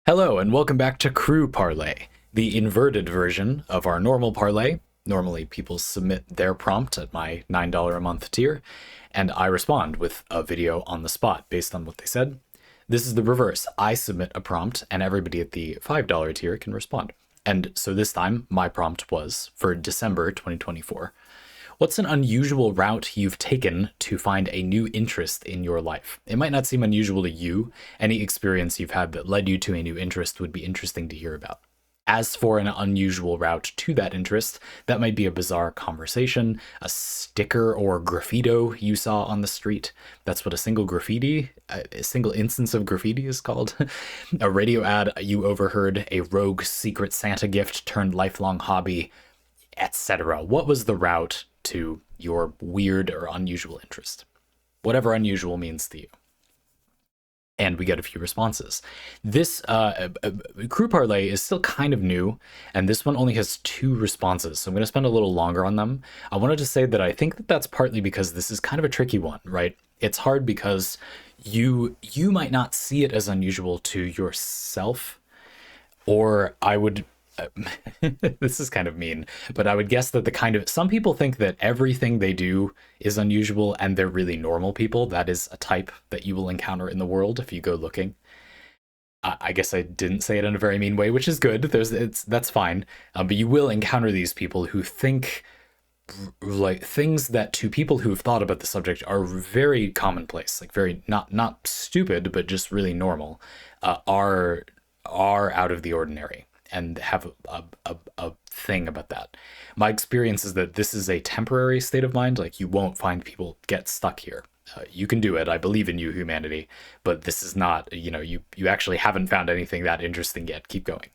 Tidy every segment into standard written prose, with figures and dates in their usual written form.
Hello, and welcome back to Crew Parley, the inverted version of our normal Parley. Normally, people submit their prompt at my $9 a month tier, and I respond with a video on the spot based on what they said. This is the reverse. I submit a prompt, and everybody at the $5 tier can respond. And so this time, my prompt was for December 2024. What's an unusual route you've taken to find a new interest in your life? It might not seem unusual to you. Any experience you've had that led you to a new interest would be interesting to hear about. As for an unusual route to that interest, that might be a bizarre conversation, a sticker or graffito you saw on the street. That's what a single instance of graffiti is called. A radio ad you overheard, a rogue secret Santa gift turned lifelong hobby, etc. What was the route to your weird or unusual interest? Whatever unusual means to you. And we get a few responses. This Crew Parley is still kind of new, and this one only has 2 responses, so I'm going to spend a little longer on them. I wanted to say that I think that that's partly because this is kind of a tricky one, right? It's hard because you might not see it as unusual to yourself, or I would this is kind of mean, but I would guess that some people think that everything they do is unusual and they're really normal people. That is a type that you will encounter in the world if you go looking. I guess I didn't say it in a very mean way, which is good. That's fine. But you will encounter these people who think like things that to people who've thought about the subject are very commonplace, like very not stupid, but just really normal, are out of the ordinary and have a thing about that. My experience is that this is a temporary state of mind. Like, you won't find people get stuck here. You can do it. I believe in you, humanity. But this is not, you actually haven't found anything that interesting yet. Keep going.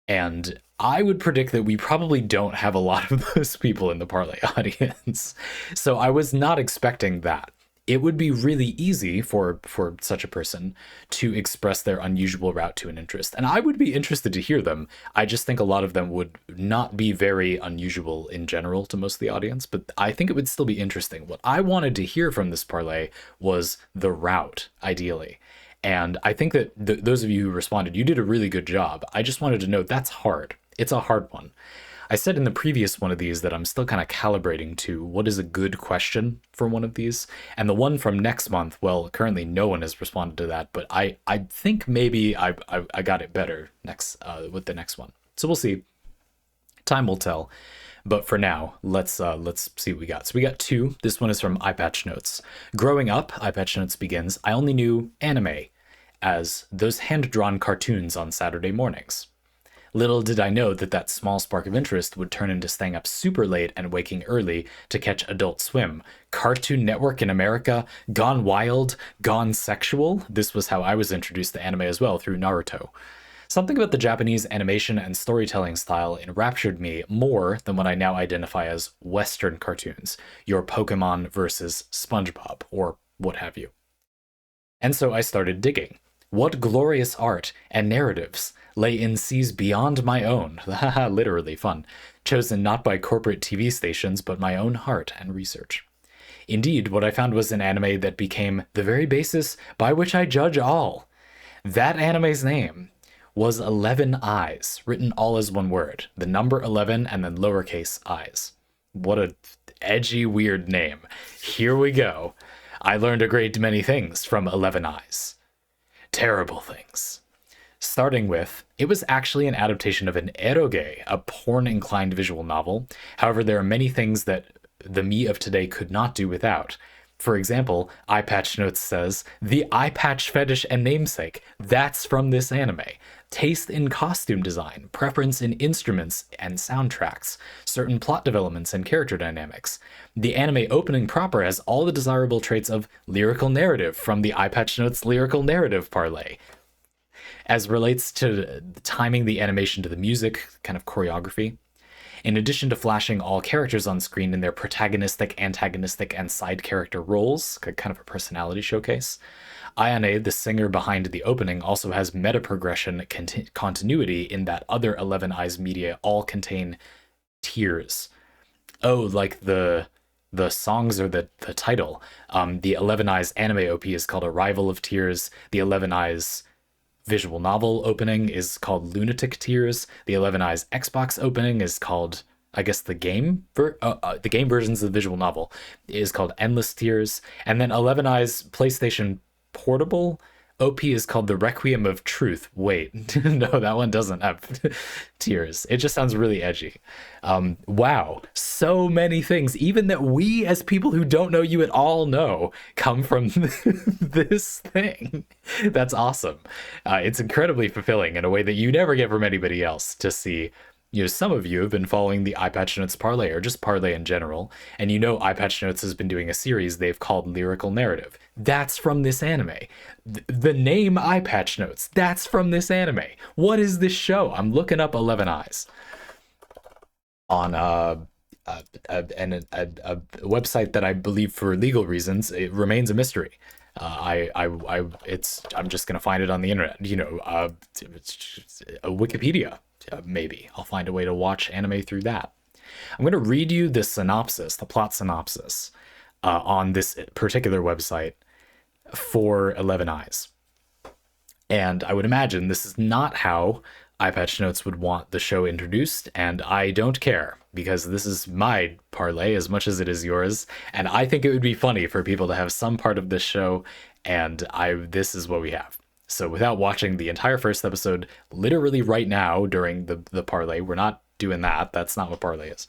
And I would predict that we probably don't have a lot of those people in the Parley audience. So I was not expecting that. It would be really easy for such a person to express their unusual route to an interest. And I would be interested to hear them. I just think a lot of them would not be very unusual in general to most of the audience, but I think it would still be interesting. What I wanted to hear from this Parley was the route, ideally. And I think that those of you who responded, you did a really good job. I just wanted to know that's hard. It's a hard one. I said in the previous one of these that I'm still kind of calibrating to what is a good question for one of these. And the one from next month, well, currently no one has responded to that, but I think maybe I got it better with the next one. So we'll see. Time will tell. But for now, let's see what we got. So we got 2. This one is from iPatch Notes. Growing up, iPatch Notes begins, I only knew anime as those hand-drawn cartoons on Saturday mornings. Little did I know that small spark of interest would turn into staying up super late and waking early to catch Adult Swim, Cartoon Network in America, Gone Wild, Gone Sexual. This was how I was introduced to anime as well, through Naruto. Something about the Japanese animation and storytelling style enraptured me more than what I now identify as Western cartoons, your Pokemon versus SpongeBob, or what have you. And so I started digging. What glorious art and narratives lay in seas beyond my own, literally fun, chosen not by corporate TV stations, but my own heart and research. Indeed, what I found was an anime that became the very basis by which I judge all. That anime's name was 11 Eyes, written all as one word, the number 11 and then lowercase eyes. What a edgy, weird name. Here we go. I learned a great many things from 11 Eyes. Terrible things. Starting with, it was actually an adaptation of an eroge, a porn-inclined visual novel. However, there are many things that the me of today could not do without. For example, iPatch Notes says, the eye patch fetish and namesake, that's from this anime. Taste in costume design, preference in instruments and soundtracks, certain plot developments and character dynamics. The anime opening proper has all the desirable traits of lyrical narrative from the iPatch Notes lyrical narrative Parley. As relates to timing the animation to the music, kind of choreography. In addition to flashing all characters on screen in their protagonistic, antagonistic, and side character roles, kind of a personality showcase, Ayane, the singer behind the opening, also has meta-progression continuity in that other 11 Eyes media all contain tears. Oh, like the songs or the title. The 11 Eyes anime OP is called Arrival of Tears. The 11 Eyes visual novel opening is called Lunatic Tears. The 11 Eyes Xbox opening is called, I guess, the the game versions of the visual novel is called Endless Tears, and then 11 Eyes PlayStation Portable OP is called The Requiem of Truth. Wait, no, that one doesn't have tears. It just sounds really edgy. Wow, so many things, even that we as people who don't know you at all know, come from this thing. That's awesome. It's incredibly fulfilling in a way that you never get from anybody else to see. Some of you have been following the Eye Patch Notes Parley, or just Parley in general, and Eye Patch Notes has been doing a series they've called Lyrical Narrative. That's from this anime. The name Eye Patch Notes, that's from this anime. What is this show? I'm looking up 11 Eyes on a website that I believe, for legal reasons, it remains a mystery. I'm just gonna find it on the internet. It's a Wikipedia. Maybe I'll find a way to watch anime through that. I'm going to read you the synopsis, the plot synopsis, on this particular website for 11 Eyes. And I would imagine this is not how Eye Patch Notes would want the show introduced, and I don't care, because this is my parlay as much as it is yours, and I think it would be funny for people to have some part of this show, and this is what we have. So without watching the entire first episode, literally right now during the parlay, we're not doing that. That's not what parlay is.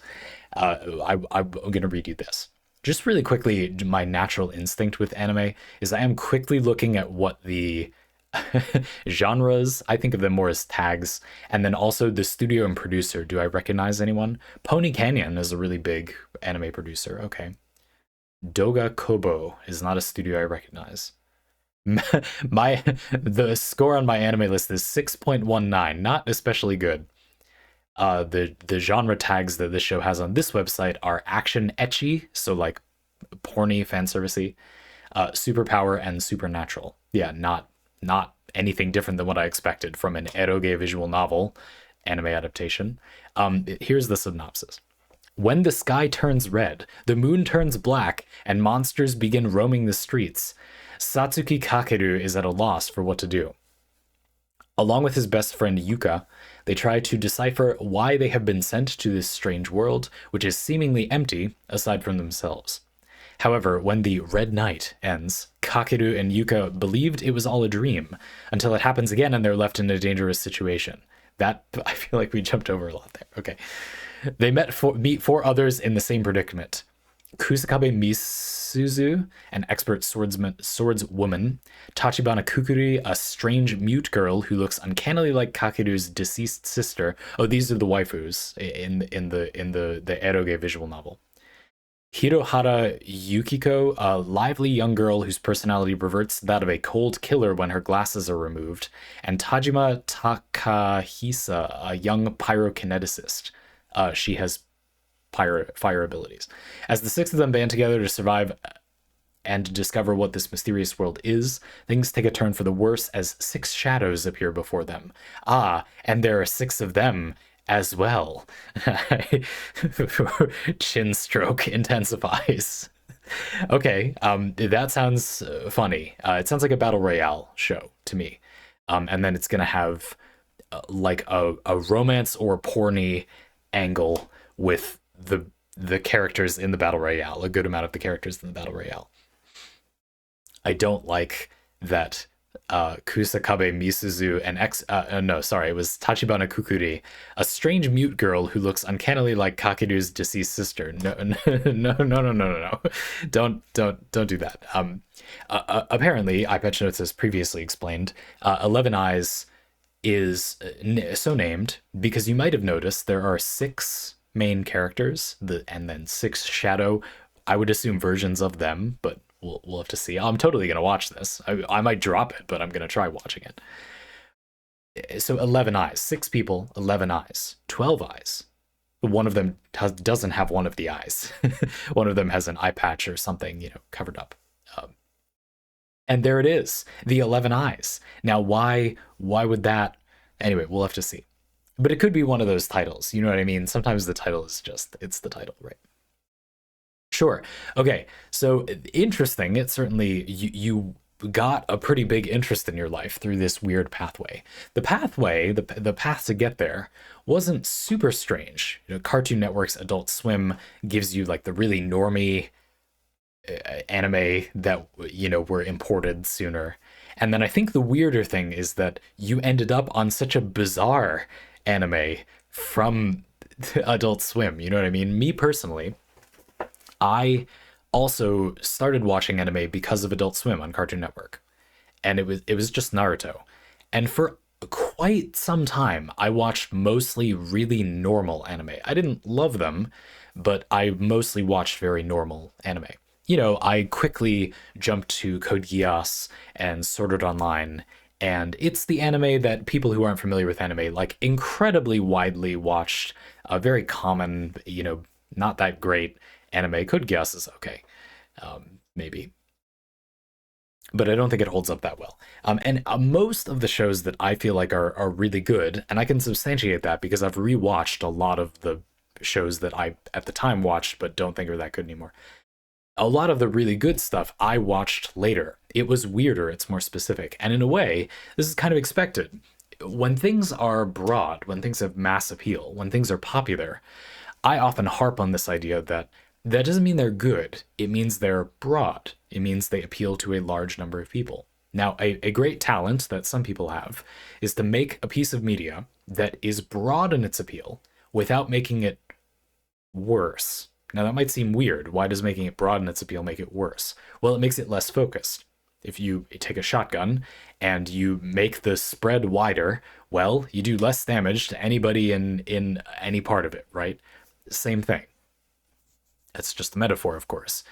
I'm going to read you this. Just really quickly, my natural instinct with anime is I am quickly looking at what the genres, I think of them more as tags, and then also the studio and producer. Do I recognize anyone? Pony Canyon is a really big anime producer. Okay. Doga Kobo is not a studio I recognize. The score on my anime list is 6.19, not especially good. The genre tags that this show has on this website are action ecchi, so like porny, fanservice-y, superpower, and supernatural. Yeah, not anything different than what I expected from an eroge visual novel anime adaptation. Here's the synopsis. When the sky turns red, the moon turns black, and monsters begin roaming the streets, Satsuki Kakeru is at a loss for what to do. Along with his best friend Yuka, they try to decipher why they have been sent to this strange world, which is seemingly empty aside from themselves. However, when the Red Night ends, Kakeru and Yuka believed it was all a dream, until it happens again and they're left in a dangerous situation. That, I feel like we jumped over a lot there. Okay. They meet four others in the same predicament. Kusakabe Misuzu, an expert swordswoman, Tachibana Kukuri, a strange mute girl who looks uncannily like Kakeru's deceased sister. Oh, these are the waifus in the eroge visual novel. Hirohara Yukiko, a lively young girl whose personality reverts to that of a cold killer when her glasses are removed, and Tajima Takahisa, a young pyrokineticist. She has fire abilities. As the six of them band together to survive and discover what this mysterious world is, things take a turn for the worse as six shadows appear before them. And there are six of them as well. Chin stroke intensifies. Okay, that sounds funny. It sounds like a battle royale show to me. And then it's gonna have like a romance or porny angle with the characters in the battle royale, a good amount of the characters in the battle royale. I don't like that Kusakabe Misuzu and it was Tachibana Kukuri, a strange mute girl who looks uncannily like Kakeru's deceased sister. No. Don't do that. Apparently, Eye Patch Notes has previously explained, 11 Eyes is so named because you might have noticed there are 6 main characters, and then 6 shadow, I would assume, versions of them, but we'll have to see. I'm totally gonna watch this. I might drop it, but I'm gonna try watching it. So 11 eyes, 6 people, 11 eyes, 12 eyes. One of them doesn't have one of the eyes. One of them has an eye patch or something, covered up. And there it is, the 11 eyes. Now, why would that? Anyway, we'll have to see. But it could be one of those titles. You know what I mean? Sometimes the title is it's the title, right? Sure. Okay. So interesting. It certainly, you got a pretty big interest in your life through this weird pathway. The pathway, the path to get there, wasn't super strange. You know, Cartoon Network's Adult Swim gives you like the really normie anime that, you know, were imported sooner. And then I think the weirder thing is that you ended up on such a bizarre anime from Adult Swim. You know what I mean? Me personally, I also started watching anime because of Adult Swim on Cartoon Network. And it was just Naruto. And for quite some time, I watched mostly really normal anime. I didn't love them, but I mostly watched very normal anime. You know, I quickly jumped to Code Geass and Sword Art Online, and it's the anime that people who aren't familiar with anime like incredibly widely watched. A very common, you know, not that great anime. Code Geass is okay, maybe, but I don't think it holds up that well. And most of the shows that I feel like are really good, and I can substantiate that because I've rewatched a lot of the shows that I at the time watched but don't think are that good anymore. A lot of the really good stuff I watched later. It was weirder, it's more specific, and in a way, this is kind of expected. When things are broad, when things have mass appeal, when things are popular, I often harp on this idea that that doesn't mean they're good. It means they're broad. It means they appeal to a large number of people. Now, a great talent that some people have is to make a piece of media that is broad in its appeal without making it worse. Now, that might seem weird. Why does making it broad in its appeal make it worse? Well, it makes it less focused. If you take a shotgun and you make the spread wider, well, you do less damage to anybody in any part of it, right? Same thing. That's just a metaphor, of course.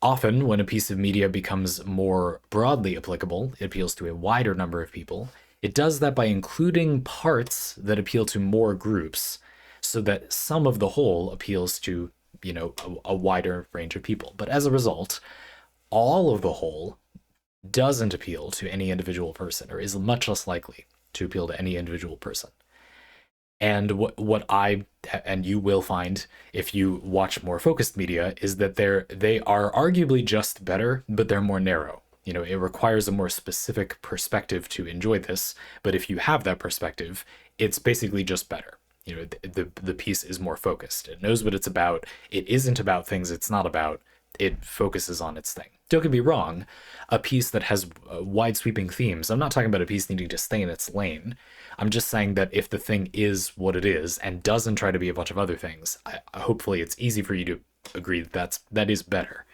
Often, when a piece of media becomes more broadly applicable, it appeals to a wider number of people. It does that by including parts that appeal to more groups, so that some of the whole appeals to, you know, a wider range of people. But as a result, all of the whole doesn't appeal to any individual person, or is much less likely to appeal to any individual person. And what I and you will find if you watch more focused media is that they are arguably just better, but they're more narrow. You know, it requires a more specific perspective to enjoy this, but if you have that perspective, it's basically just better. You know, the piece is more focused. It knows what it's about. It isn't about things it's not about. It focuses on its thing. Don't get me wrong, a piece that has wide sweeping themes, I'm not talking about a piece needing to stay in its lane. I'm just saying that if the thing is what it is and doesn't try to be a bunch of other things, hopefully it's easy for you to agree that is better.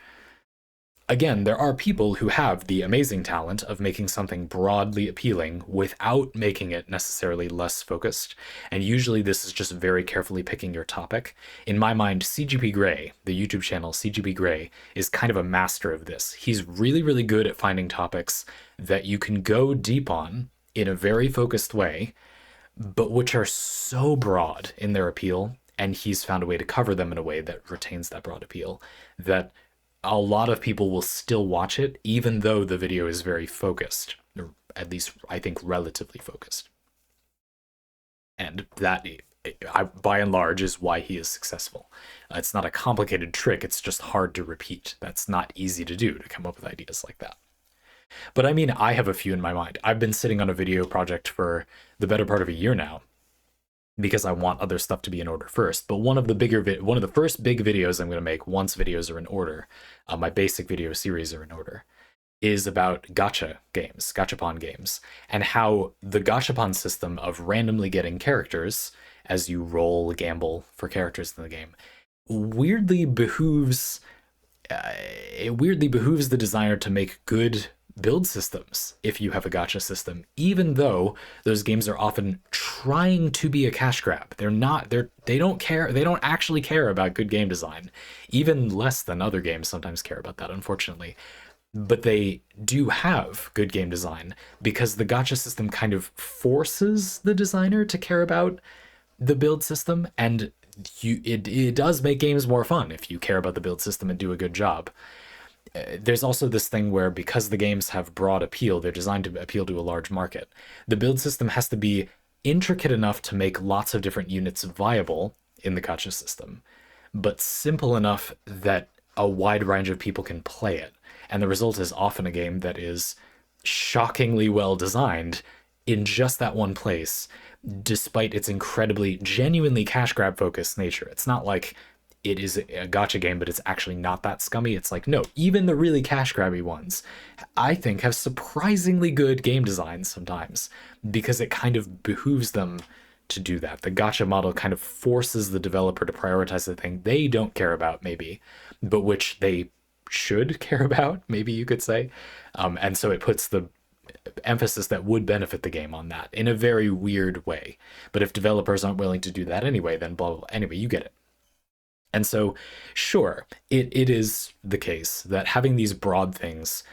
Again, there are people who have the amazing talent of making something broadly appealing without making it necessarily less focused, and usually this is just very carefully picking your topic. In my mind, CGP Grey, the YouTube channel CGP Grey, is kind of a master of this. He's really, really good at finding topics that you can go deep on in a very focused way, but which are so broad in their appeal, and he's found a way to cover them in a way that retains that broad appeal, that a lot of people will still watch it, even though the video is very focused, or at least I think relatively focused. And that, by and large, is why he is successful. It's not a complicated trick, it's just hard to repeat. That's not easy to do, to come up with ideas like that. But I mean, I have a few in my mind. I've been sitting on a video project for the better part of a year now, because I want other stuff to be in order first. But one of the first big videos I'm going to make once videos are in order, my basic video series are in order, is about gacha games, gachapon games, and how the gachapon system of randomly getting characters as you roll, gamble for characters in the game, weirdly behooves the designer to make good build systems if you have a gacha system, even though those games are often trying to be a cash grab. They don't actually care about good game design, even less than other games sometimes care about that, unfortunately. But they do have good game design because the gacha system kind of forces the designer to care about the build system, and it does make games more fun if you care about the build system and do a good job. There's also this thing where, because the games have broad appeal, they're designed to appeal to a large market. The build system has to be intricate enough to make lots of different units viable in the gacha system, but simple enough that a wide range of people can play it. And the result is often a game that is shockingly well designed in just that one place, despite its incredibly genuinely cash grab focused nature. It's not like it is a gotcha game, but it's actually not that scummy. It's like, no, even the really cash grabby ones, I think, have surprisingly good game designs sometimes, because it kind of behooves them to do that. The gotcha model kind of forces the developer to prioritize the thing they don't care about, maybe, but which they should care about, maybe you could say. And so it puts the emphasis that would benefit the game on that in a very weird way. But if developers aren't willing to do that anyway, then blah, blah, blah. Anyway, you get it. And so, sure, it is the case that having these broad things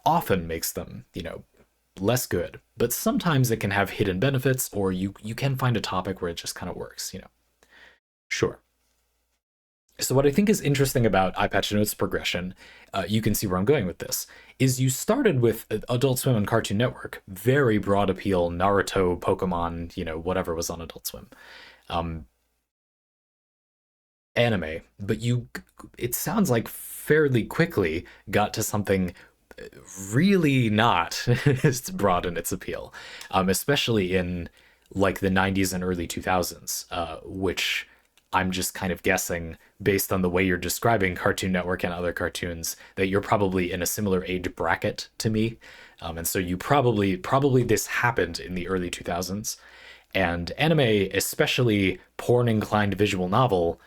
often makes them, less good. But sometimes it can have hidden benefits, or you can find a topic where it just kind of works. Sure. So what I think is interesting about iPatchNote's progression, you can see where I'm going with this, is you started with Adult Swim and Cartoon Network, very broad appeal, Naruto, Pokemon, whatever was on Adult Swim. Anime, but it sounds like fairly quickly got to something really not as broad in its appeal, especially in like the 90s and early 2000s, which I'm just kind of guessing based on the way you're describing Cartoon Network and other cartoons that you're probably in a similar age bracket to me. And so you probably this happened in the early 2000s, and anime, especially porn inclined visual novel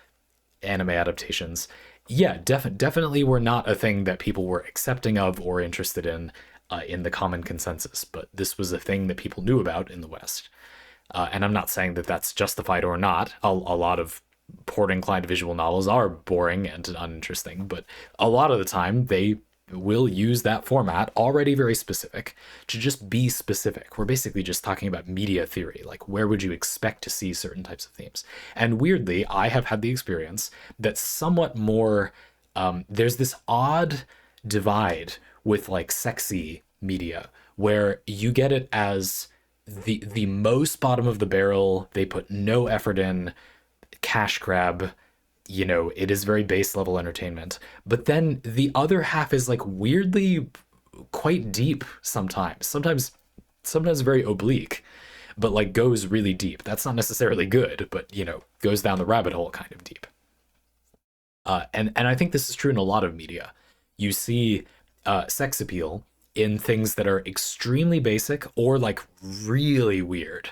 anime adaptations, yeah, definitely were not a thing that people were accepting of or interested in the common consensus, but this was a thing that people knew about in the West. And I'm not saying that that's justified or not. A lot of porn inclined visual novels are boring and uninteresting, but a lot of the time they will use that format, already very specific, to just be specific. We're basically just talking about media theory, like where would you expect to see certain types of themes. And weirdly, I have had the experience that somewhat more, there's this odd divide with like sexy media where you get it as the most bottom of the barrel, they put no effort in, cash grab, it is very base level entertainment. But then the other half is like weirdly quite deep sometimes very oblique, but like goes really deep. That's not necessarily good, but goes down the rabbit hole kind of deep. And I think this is true in a lot of media. You see sex appeal in things that are extremely basic or like really weird.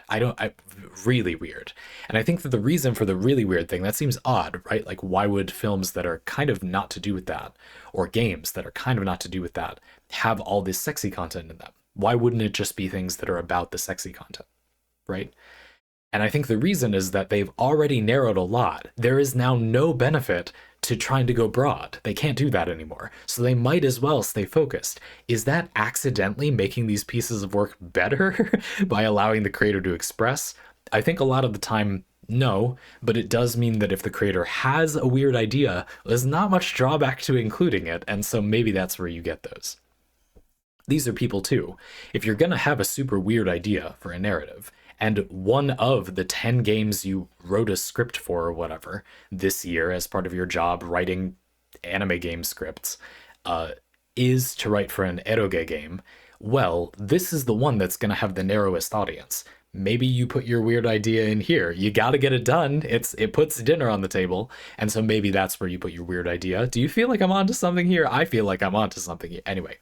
Really weird. And I think that the reason for the really weird thing, that seems odd, right? Like, why would films that are kind of not to do with that, or games that are kind of not to do with that, have all this sexy content in them? Why wouldn't it just be things that are about the sexy content, right? And I think the reason is that they've already narrowed a lot. There is now no benefit to trying to go broad. They can't do that anymore. So they might as well stay focused. Is that accidentally making these pieces of work better by allowing the creator to express? I think a lot of the time, no, but it does mean that if the creator has a weird idea, there's not much drawback to including it. And so maybe that's where you get those. These are people too. If you're going to have a super weird idea for a narrative, and one of the 10 games you wrote a script for or whatever this year as part of your job writing anime game scripts is to write for an eroge game, well, this is the one that's going to have the narrowest audience. Maybe you put your weird idea in here. You got to get it done. It puts dinner on the table. And so maybe that's where you put your weird idea. Do you feel like I'm onto something here? I feel like I'm onto something here. Anyway.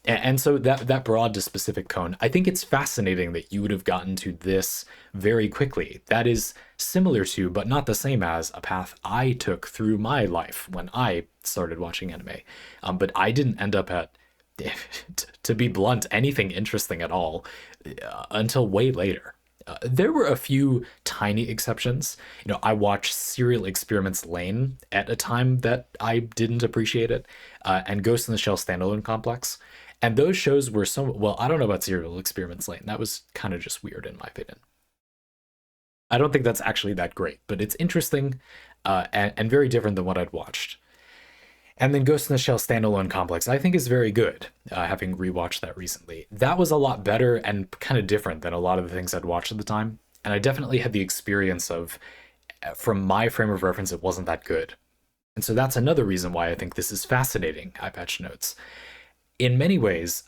And so that broad to specific cone, I think it's fascinating that you would have gotten to this very quickly. That is similar to, but not the same as, a path I took through my life when I started watching anime. But I didn't end up at, to be blunt, anything interesting at all until way later. There were a few tiny exceptions. I watched Serial Experiments Lane at a time that I didn't appreciate it, and Ghost in the Shell Standalone Complex. And those shows were well, I don't know about Serial Experiments Lane. That was kind of just weird in my opinion. I don't think that's actually that great, but it's interesting and very different than what I'd watched. And then Ghost in the Shell Standalone Complex, I think, is very good, having rewatched that recently. That was a lot better and kind of different than a lot of the things I'd watched at the time. And I definitely had the experience of, from my frame of reference, it wasn't that good. And so that's another reason why I think this is fascinating, iPatch Notes. in many ways,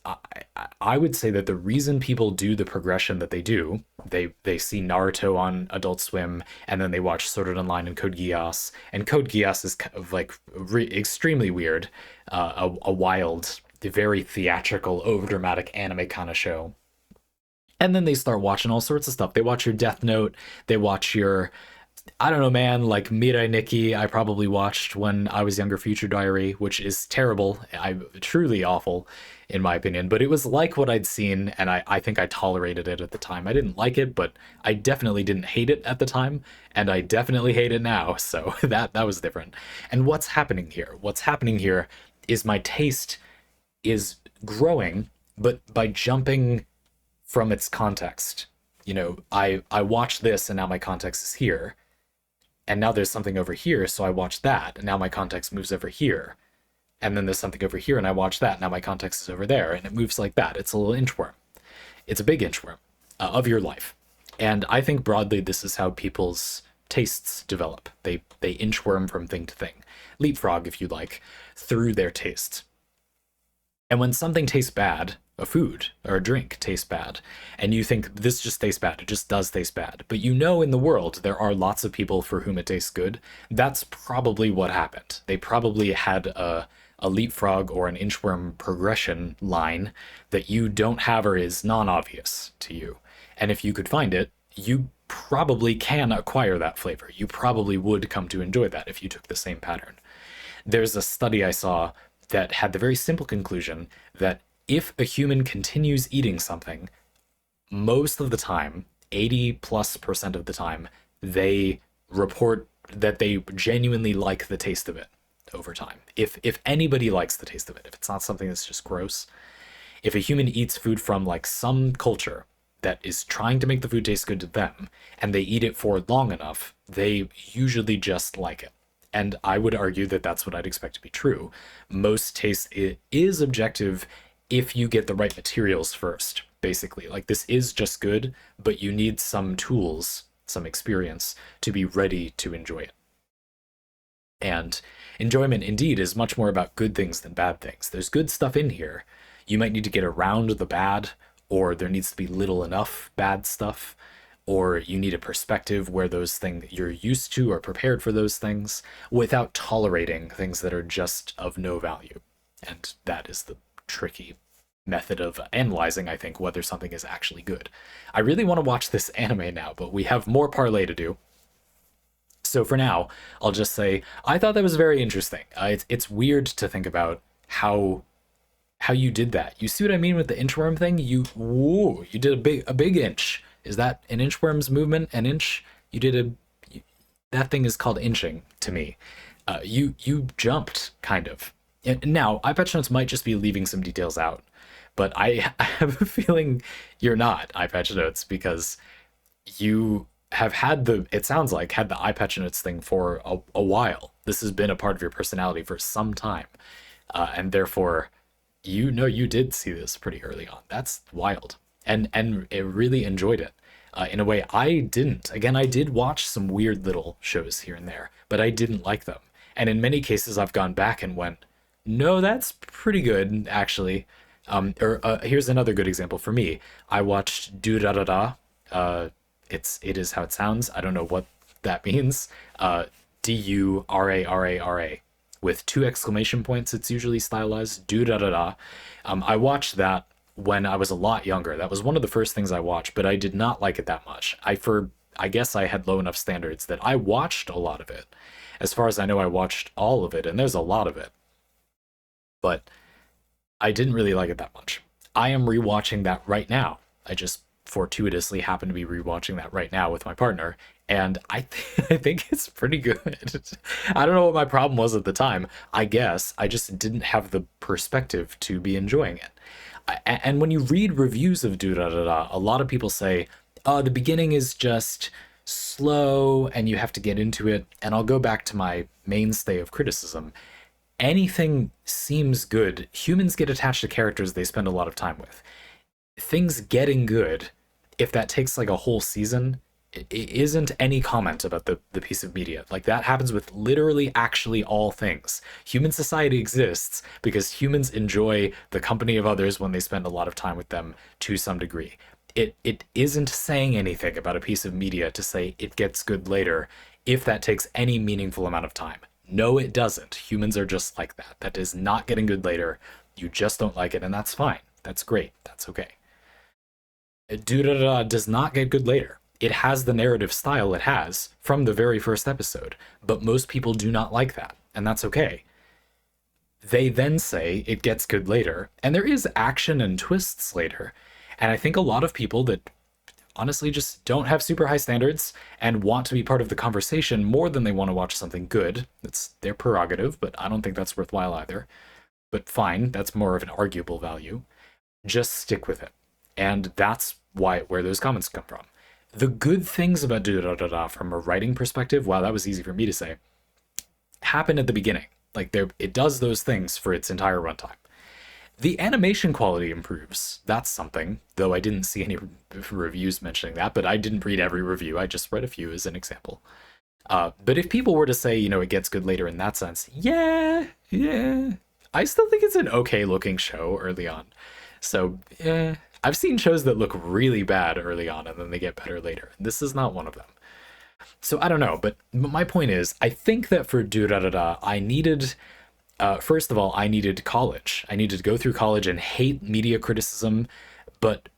I would say that the reason people do the progression that they do, they see Naruto on Adult Swim, and then they watch Sword Art Online and Code Geass, and Code Geass is kind of like extremely weird, a wild, very theatrical, overdramatic anime kind of show. And then they start watching all sorts of stuff. They watch your Death Note, they watch your, I don't know, man, like Mirai Nikki, I probably watched when I was younger, Future Diary, which is terrible. I truly awful, in my opinion. But it was like what I'd seen, and I think I tolerated it at the time. I didn't like it, but I definitely didn't hate it at the time, and I definitely hate it now. So that was different. And what's happening here? What's happening here is my taste is growing, but by jumping from its context. You know, I watch this and now my context is here, and now there's something over here, so I watch that, and now my context moves over here. And then there's something over here, and I watch that, now my context is over there, and it moves like that. It's a little inchworm. It's a big inchworm of your life. And I think broadly this is how people's tastes develop. They inchworm from thing to thing. Leapfrog, if you like, through their tastes. And when something tastes bad, a food or a drink tastes bad, and you think this just tastes bad, it just does taste bad, but you know in the world there are lots of people for whom it tastes good, that's probably what happened. They probably had a leapfrog or an inchworm progression line that you don't have or is non-obvious to you. And if you could find it, you probably can acquire that flavor. You probably would come to enjoy that if you took the same pattern. There's a study I saw that had the very simple conclusion that if a human continues eating something, most of the time, 80+% of the time, they report that they genuinely like the taste of it over time. If anybody likes the taste of it, if it's not something that's just gross, if a human eats food from like some culture that is trying to make the food taste good to them, and they eat it for long enough, they usually just like it. And I would argue that that's what I'd expect to be true. Most taste is objective if you get the right materials first, basically. Like, this is just good, but you need some tools, some experience to be ready to enjoy it. And enjoyment, indeed, is much more about good things than bad things. There's good stuff in here. You might need to get around the bad, or there needs to be little enough bad stuff, or you need a perspective where those things you're used to are prepared for those things without tolerating things that are just of no value. And that is the tricky method of analyzing, I think, whether something is actually good. I really want to watch this anime now, but we have more Parley to do. So for now, I'll just say I thought that was very interesting. It's weird to think about how you did that. You see what I mean with the inchworm thing? You did a big inch. Is that an inchworm's movement? An inch? You did that thing is called inching to me. You jumped kind of. And now iPatch might just be leaving some details out, but I have a feeling you're not iPatch Notes, because you have had it sounds like had the iPatch thing for a while. This has been a part of your personality for some time, and therefore you did see this pretty early on. That's wild, and it really enjoyed it in a way I didn't. Again, I did watch some weird little shows here and there, but I didn't like them, and in many cases I've gone back and went, no, that's pretty good actually. Here's another good example for me. I watched Durarara. It is how it sounds. I don't know what that means. Durarara with 2 exclamation points. It's usually stylized. Durarara. I watched that when I was a lot younger. That was one of the first things I watched, but I did not like it that much. I guess I had low enough standards that I watched a lot of it. As far as I know, I watched all of it, and there's a lot of it. But I didn't really like it that much. I am rewatching that right now. I just fortuitously happen to be rewatching that right now with my partner, and I think it's pretty good. I don't know what my problem was at the time. I guess I just didn't have the perspective to be enjoying it. And when you read reviews of Durarara, a lot of people say, oh, the beginning is just slow and you have to get into it. And I'll go back to my mainstay of criticism. Anything seems good. Humans get attached to characters they spend a lot of time with. Things getting good, if that takes like a whole season, it isn't any comment about the piece of media. Like, that happens with literally actually all things. Human society exists because humans enjoy the company of others when they spend a lot of time with them to some degree. It isn't saying anything about a piece of media to say it gets good later if that takes any meaningful amount of time. No, it doesn't. Humans are just like that. That is not getting good later. You just don't like it, and that's fine. That's great. That's okay. Durarara does not get good later. It has the narrative style it has from the very first episode, but most people do not like that, and that's okay. They then say it gets good later, and there is action and twists later. And I think a lot of people that honestly just don't have super high standards and want to be part of the conversation more than they want to watch something good. It's their prerogative, but I don't think that's worthwhile either. But fine, that's more of an arguable value. Just stick with it. And that's where those comments come from. The good things about Durarara from a writing perspective, wow, that was easy for me to say, happen at the beginning. Like, it does those things for its entire runtime. The animation quality improves. That's something, though I didn't see any reviews mentioning that, but I didn't read every review. I just read a few as an example. But if people were to say, you know, it gets good later in that sense, yeah. I still think it's an okay looking show early on. So, yeah. I've seen shows that look really bad early on and then they get better later. This is not one of them. So I don't know, but my point is, I think that for Durarara, I needed, first of all, I needed college. I needed to go through college and hate media criticism, but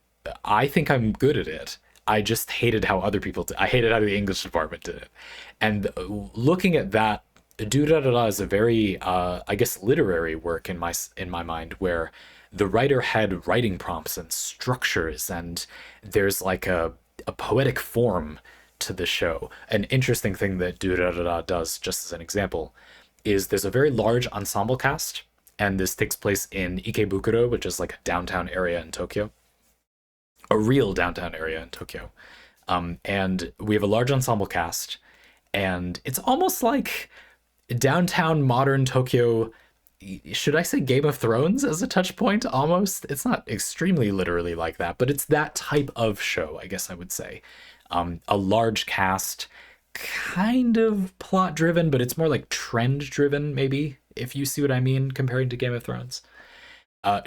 I think I'm good at it. I just hated how other people did. I hated how the English department did it. And looking at that, Durarara is a very, I guess, literary work in my mind, where the writer had writing prompts and structures, and there's like a poetic form to the show. An interesting thing that Durarara does, just as an example, is there's a very large ensemble cast, and this takes place in Ikebukuro, which is like a downtown area in Tokyo, a real downtown area in Tokyo. And we have a large ensemble cast, and it's almost like downtown modern Tokyo. Should I say Game of Thrones as a touch point? Almost. It's not extremely literally like that, but it's that type of show, I guess I would say. A large cast, kind of plot driven, but it's more like trend driven, maybe, if you see what I mean, comparing to Game of Thrones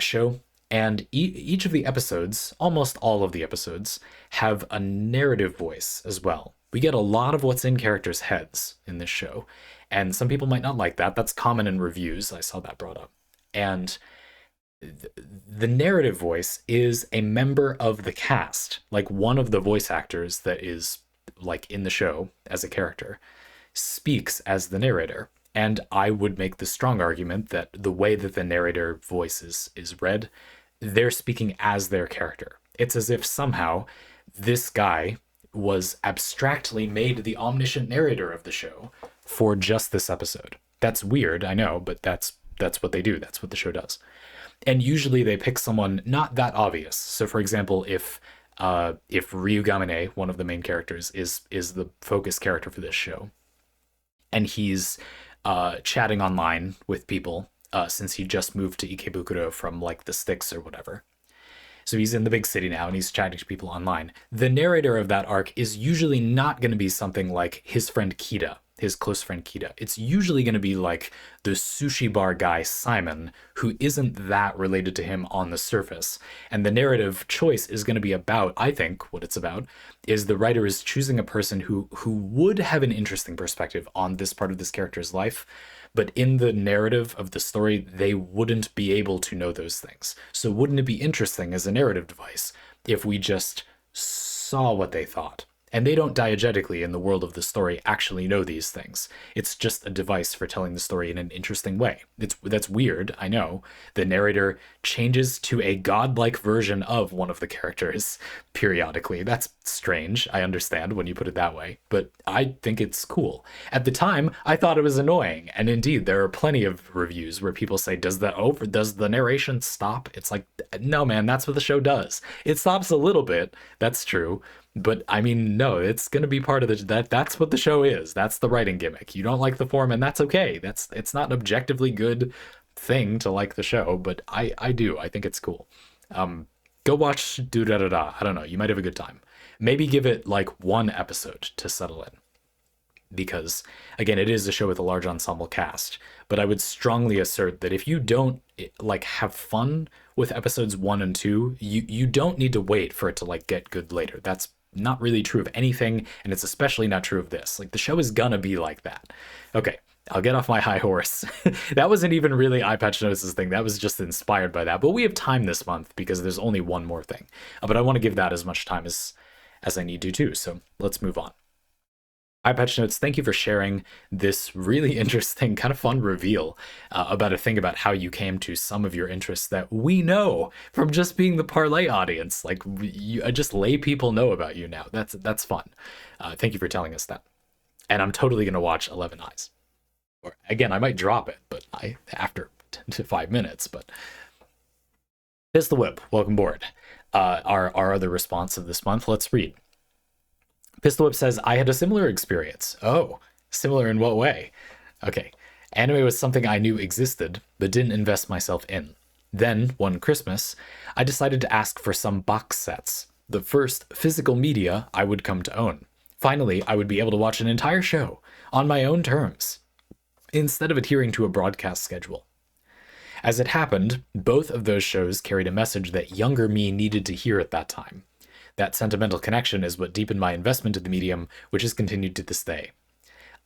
show. And each of the episodes, almost all of the episodes, have a narrative voice as well. We get a lot of what's in characters' heads in this show. And some people might not like that. That's common in reviews. I saw that brought up. And the narrative voice is a member of the cast, like one of the voice actors that is like in the show as a character speaks as the narrator. And I would make the strong argument that the way that the narrator voice is read, they're speaking as their character. It's as if somehow this guy was abstractly made the omniscient narrator of the show for just this episode. That's weird, I know, but that's what they do. That's what the show does. And usually they pick someone not that obvious. So for example, if Ryugamine, one of the main characters, is the focus character for this show, and he's chatting online with people since he just moved to Ikebukuro from like the sticks or whatever. So he's in the big city now and he's chatting to people online. The narrator of that arc is usually not going to be something like his friend Kida, his close friend Kida. It's usually going to be like the sushi bar guy Simon, who isn't that related to him on the surface. And the narrative choice is going to be about, I think what it's about, is the writer is choosing a person who would have an interesting perspective on this part of this character's life, but in the narrative of the story, they wouldn't be able to know those things. So wouldn't it be interesting as a narrative device if we just saw what they thought? And they don't diegetically in the world of the story actually know these things. It's just a device for telling the story in an interesting way. That's weird, I know. The narrator changes to a godlike version of one of the characters periodically. That's strange, I understand when you put it that way, but I think it's cool. At the time, I thought it was annoying, and indeed, there are plenty of reviews where people say, does the narration stop? It's like, no man, that's what the show does. It stops a little bit, that's true. But I mean, no, it's going to be part of that's what the show is. That's the writing gimmick. You don't like the form, and that's okay. It's not an objectively good thing to like the show, but I do. I think it's cool. Go watch Durarara. I don't know. You might have a good time. Maybe give it like one episode to settle in. Because again, it is a show with a large ensemble cast, but I would strongly assert that if you don't like have fun with episodes 1 and 2, you don't need to wait for it to like get good later. That's not really true of anything, and it's especially not true of this. Like, the show is gonna be like that. Okay, I'll get off my high horse. That wasn't even really Eye Patch Notice's thing. That was just inspired by that. But we have time this month because there's only one more thing. But I want to give that as much time as I need to too. So let's move on. Eye Patch Notes, thank you for sharing this really interesting, kind of fun reveal about a thing about how you came to some of your interests that we know from just being the Parley audience. Like, just lay people know about you now. That's fun. Thank you for telling us that. And I'm totally going to watch 11 Eyes. Or again, I might drop it, but after 10 to 5 minutes. But Pistol Whip, welcome aboard. Our other response of this month, let's read. Pistol Whip says, I had a similar experience. Oh, similar in what way? Okay. Anime was something I knew existed, but didn't invest myself in. Then, one Christmas, I decided to ask for some box sets, the first physical media I would come to own. Finally, I would be able to watch an entire show on my own terms, instead of adhering to a broadcast schedule. As it happened, both of those shows carried a message that younger me needed to hear at that time. That sentimental connection is what deepened my investment in the medium, which has continued to this day.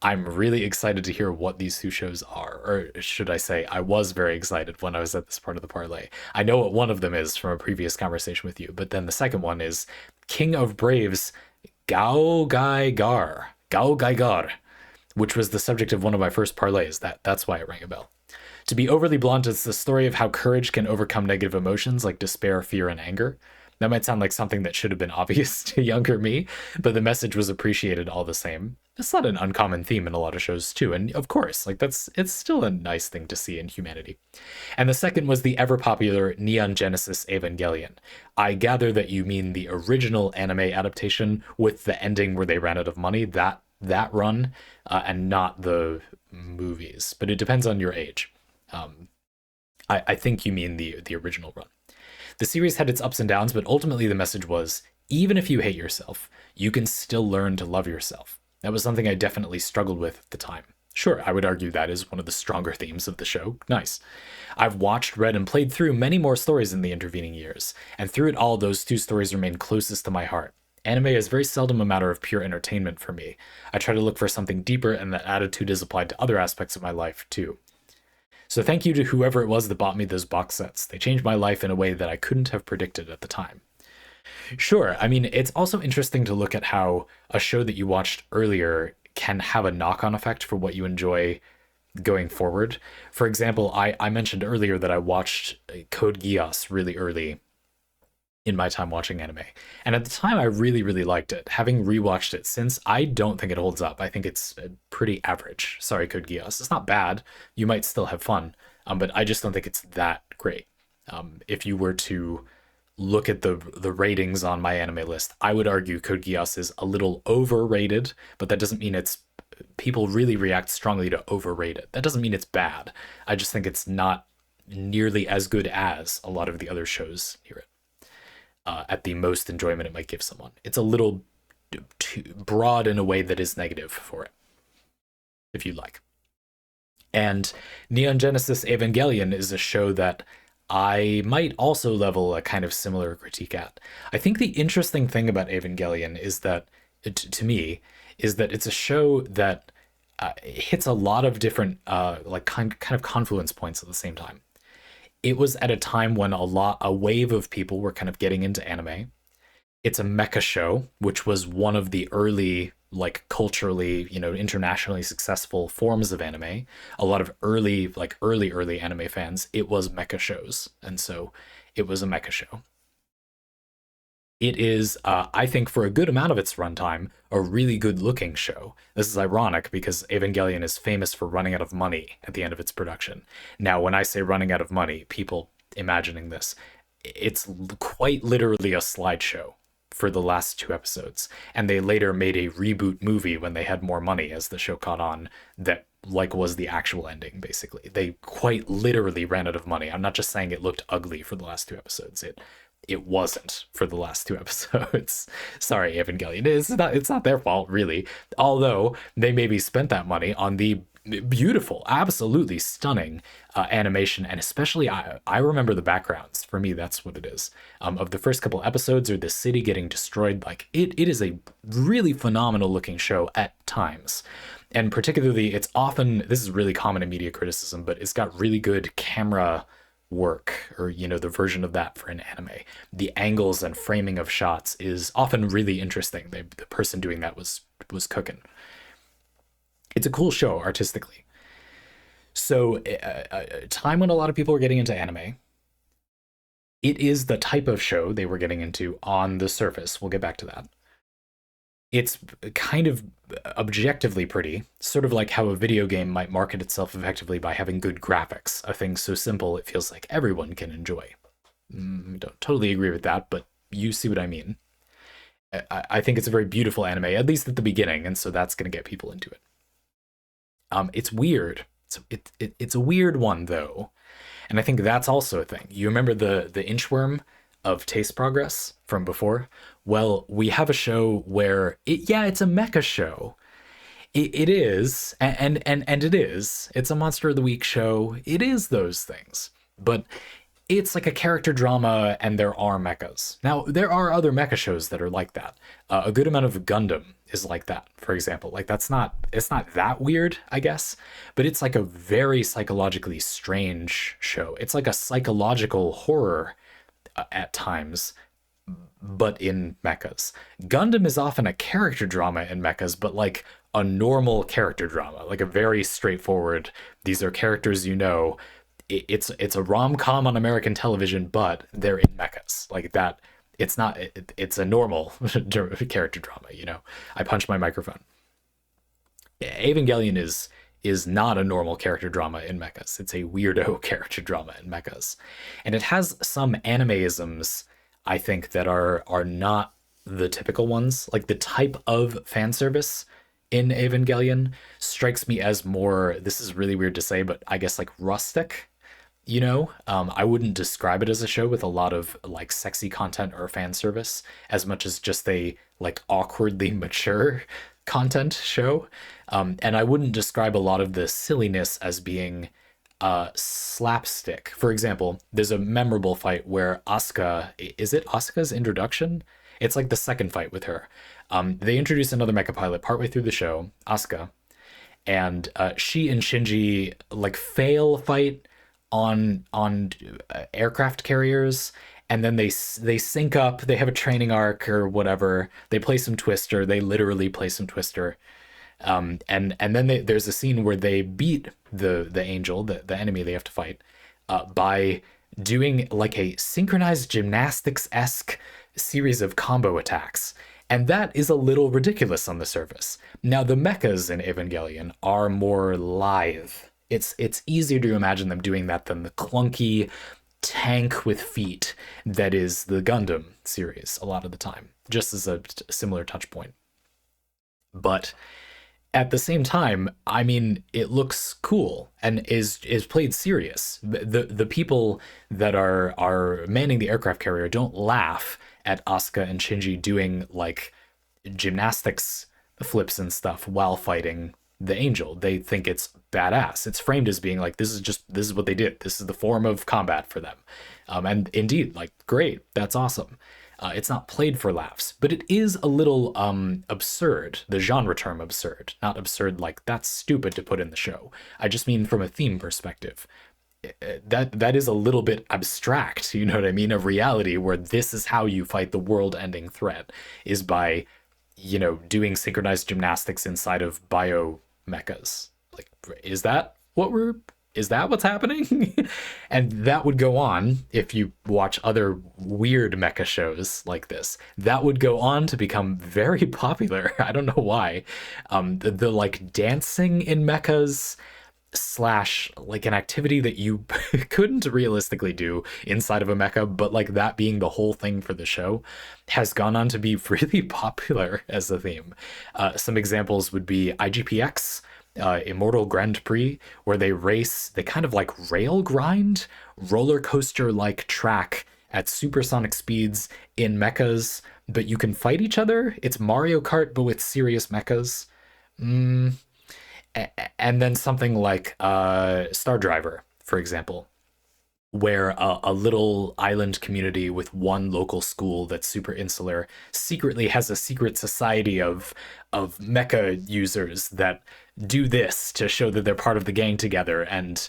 I'm really excited to hear what these two shows are, or should I say, I was very excited when I was at this part of the parlay. I know what one of them is from a previous conversation with you, but then the second one is King of Braves Gao Gai Gar, which was the subject of one of my first parlays. That's why it rang a bell. To be overly blunt, it's the story of how courage can overcome negative emotions like despair, fear, and anger. That might sound like something that should have been obvious to younger me, but the message was appreciated all the same. It's not an uncommon theme in a lot of shows too, and of course, like it's still a nice thing to see in humanity. And the second was the ever-popular Neon Genesis Evangelion. I gather that you mean the original anime adaptation with the ending where they ran out of money, that run, and not the movies, but it depends on your age. I think you mean the original run. The series had its ups and downs, but ultimately the message was, even if you hate yourself, you can still learn to love yourself. That was something I definitely struggled with at the time. Sure, I would argue that is one of the stronger themes of the show. Nice. I've watched, read, and played through many more stories in the intervening years, and through it all, those two stories remain closest to my heart. Anime is very seldom a matter of pure entertainment for me. I try to look for something deeper, and that attitude is applied to other aspects of my life, too. So thank you to whoever it was that bought me those box sets. They changed my life in a way that I couldn't have predicted at the time. Sure, I mean, it's also interesting to look at how a show that you watched earlier can have a knock-on effect for what you enjoy going forward. For example, I mentioned earlier that I watched Code Geass really early in my time watching anime. And at the time, I really, really liked it. Having rewatched it since, I don't think it holds up. I think it's pretty average. Sorry, Code Geass. It's not bad. You might still have fun, but I just don't think it's that great. If you were to look at the ratings on my anime list, I would argue Code Geass is a little overrated, but that doesn't mean it's... People really react strongly to overrated. That doesn't mean it's bad. I just think it's not nearly as good as a lot of the other shows near it. At the most enjoyment it might give someone. It's a little too broad in a way that is negative for it, if you like. And Neon Genesis Evangelion is a show that I might also level a kind of similar critique at. I think the interesting thing about Evangelion is that, to me, is that it's a show that hits a lot of different like kind of confluence points at the same time. It was at a time when a wave of people were kind of getting into anime. It's a mecha show, which was one of the early, like culturally, internationally successful forms of anime. A lot of early anime fans, it was mecha shows. And so it was a mecha show. It is, I think, for a good amount of its runtime, a really good-looking show. This is ironic because Evangelion is famous for running out of money at the end of its production. Now, when I say running out of money, people imagining this, it's quite literally a slideshow for the last 2 episodes. And they later made a reboot movie when they had more money as the show caught on that was the actual ending, basically. They quite literally ran out of money. I'm not just saying it looked ugly for the last 2 episodes. It it wasn't for the last two episodes. Sorry, Evangelion. It's not their fault, really. Although they maybe spent that money on the beautiful, absolutely stunning animation, and especially I remember the backgrounds. For me, that's what it is. Of the first couple episodes, or the city getting destroyed, like it is a really phenomenal looking show at times. And particularly, it's often, this is really common in media criticism, but it's got really good camera work, or the version of that for an anime. The angles and framing of shots is often really interesting. The person doing that was cooking. It's a cool show artistically. So a time when a lot of people are getting into anime, it is the type of show they were getting into on the surface. We'll get back to that. It's kind of objectively pretty, sort of like how a video game might market itself effectively by having good graphics, a thing so simple it feels like everyone can enjoy. Don't totally agree with that, but you see what I mean. I think it's a very beautiful anime, at least at the beginning, and so that's going to get people into it. It's weird. It's a weird one, though, and I think that's also a thing. You remember the inchworm of taste progress from before? Well, we have a show where it's a mecha show. It is, and it is. It's a Monster of the Week show. It is those things, but it's like a character drama, and there are mechas. Now, there are other mecha shows that are like that. A good amount of Gundam is like that, for example. Like it's not that weird, I guess, but it's like a very psychologically strange show. It's like a psychological horror at times, but in mechas. Gundam is often a character drama in mechas, but like a normal character drama, like a very straightforward, these are characters it's a rom-com on American television, but they're in mechas. Like that, it's a normal character drama, I punched my microphone. Evangelion is not a normal character drama in mechas. It's a weirdo character drama in mechas. And it has some animeisms, I think, that are not the typical ones. Like the type of fan service in Evangelion strikes me as more, this is really weird to say, but I guess like rustic. I wouldn't describe it as a show with a lot of like sexy content or fan service as much as just a like awkwardly mature content show. And I wouldn't describe a lot of the silliness as being slapstick. For example, there's a memorable fight where Asuka, is it Asuka's introduction? It's like the second fight with her. They introduce another mecha pilot partway through the show, Asuka, and she and Shinji like fail fight on aircraft carriers, and then they sync up. They have a training arc or whatever. They play some Twister. They literally play some Twister, and then there's a scene where they beat the angel, the enemy they have to fight, by doing like a synchronized gymnastics-esque series of combo attacks. And that is a little ridiculous on the surface. Now, the mechas in Evangelion are more lithe. It's easier to imagine them doing that than the clunky tank with feet that is the Gundam series a lot of the time, just as a similar touch point. But at the same time, I mean, it looks cool and is played serious. The people that are manning the aircraft carrier don't laugh at Asuka and Shinji doing like gymnastics flips and stuff while fighting the angel. They think it's badass. It's framed as being like, this is what they did. This is the form of combat for them. And indeed, like, great, that's awesome. It's not played for laughs, but it is a little absurd, the genre term absurd, not absurd like that's stupid to put in the show. I just mean from a theme perspective. That is a little bit abstract, you know what I mean? A reality where this is how you fight the world-ending threat, is by, doing synchronized gymnastics inside of bio mechas. Like, is that what's happening? And that would go on if you watch other weird mecha shows like this. That would go on to become very popular. I don't know why. The like dancing in mechas / like an activity that you couldn't realistically do inside of a mecha, but like that being the whole thing for the show, has gone on to be really popular as a theme. Some examples would be IGPX, Immortal Grand Prix, where they kind of like rail grind, roller coaster like track at supersonic speeds in mechas, but you can fight each other. It's Mario Kart, but with serious mechas. Mm, and then something like Star Driver, for example, where a little island community with one local school that's super insular secretly has a secret society of mecha users that do this to show that they're part of the gang together, and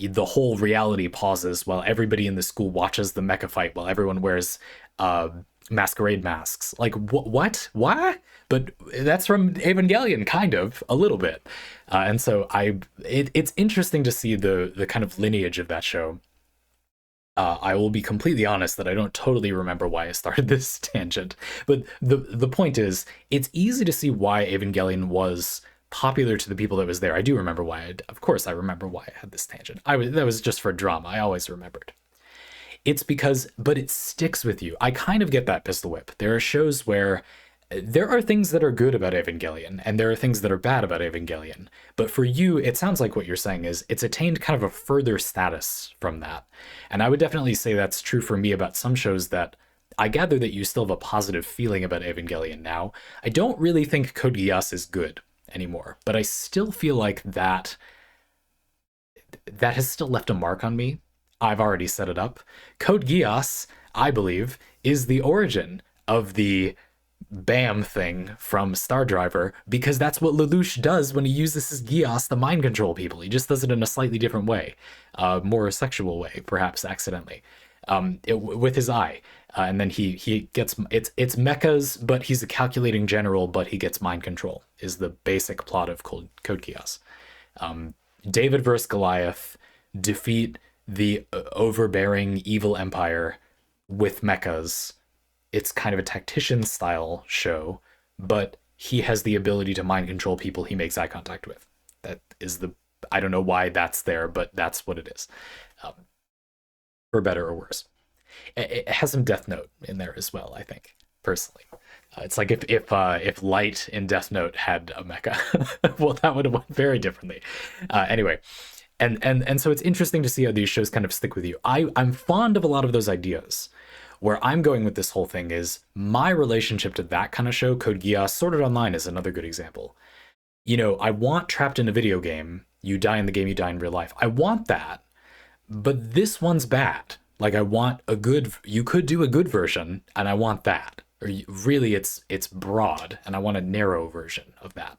the whole reality pauses while everybody in the school watches the mecha fight while everyone wears uh, masquerade masks. Like what? But that's from Evangelion, kind of a little bit, and so it's interesting to see the kind of lineage of that show. I will be completely honest that I don't totally remember why I started this tangent, but the point is, it's easy to see why Evangelion was popular to the people that was there. I do remember why. Of course, I remember why I had this tangent. That was just for drama. I always remembered. It's because, but it sticks with you. I kind of get that, Pistol Whip. There are shows where there are things that are good about Evangelion, and there are things that are bad about Evangelion. But for you, it sounds like what you're saying is it's attained kind of a further status from that. And I would definitely say that's true for me about some shows that I gather that you still have a positive feeling about Evangelion now. I don't really think Code Geass is good anymore, but I still feel like that has still left a mark on me. I've already set it up. Code Geass, I believe, is the origin of the BAM thing from Star Driver, because that's what Lelouch does when he uses his Geass to mind control people. He just does it in a slightly different way, more sexual way, perhaps accidentally, with his eye. And then he gets it's mechas, but he's a calculating general, but he gets mind control. Is the basic plot of Code Geass. David versus Goliath, defeat the overbearing evil empire with mechas. It's kind of a tactician style show, but he has the ability to mind control people he makes eye contact with. That is I don't know why that's there, but that's what it is, for better or worse. It has some Death Note in there as well, I think, personally. It's like if Light in Death Note had a mecha, well, that would have went very differently. Anyway, and so it's interesting to see how these shows kind of stick with you. I'm fond of a lot of those ideas. Where I'm going with this whole thing is my relationship to that kind of show, Code Geass, Sword Art Online is another good example. You know, I want trapped in a video game, you die in the game, you die in real life. I want that, but this one's bad. Like, I want you could do a good version, and I want that. Or really, it's broad, and I want a narrow version of that.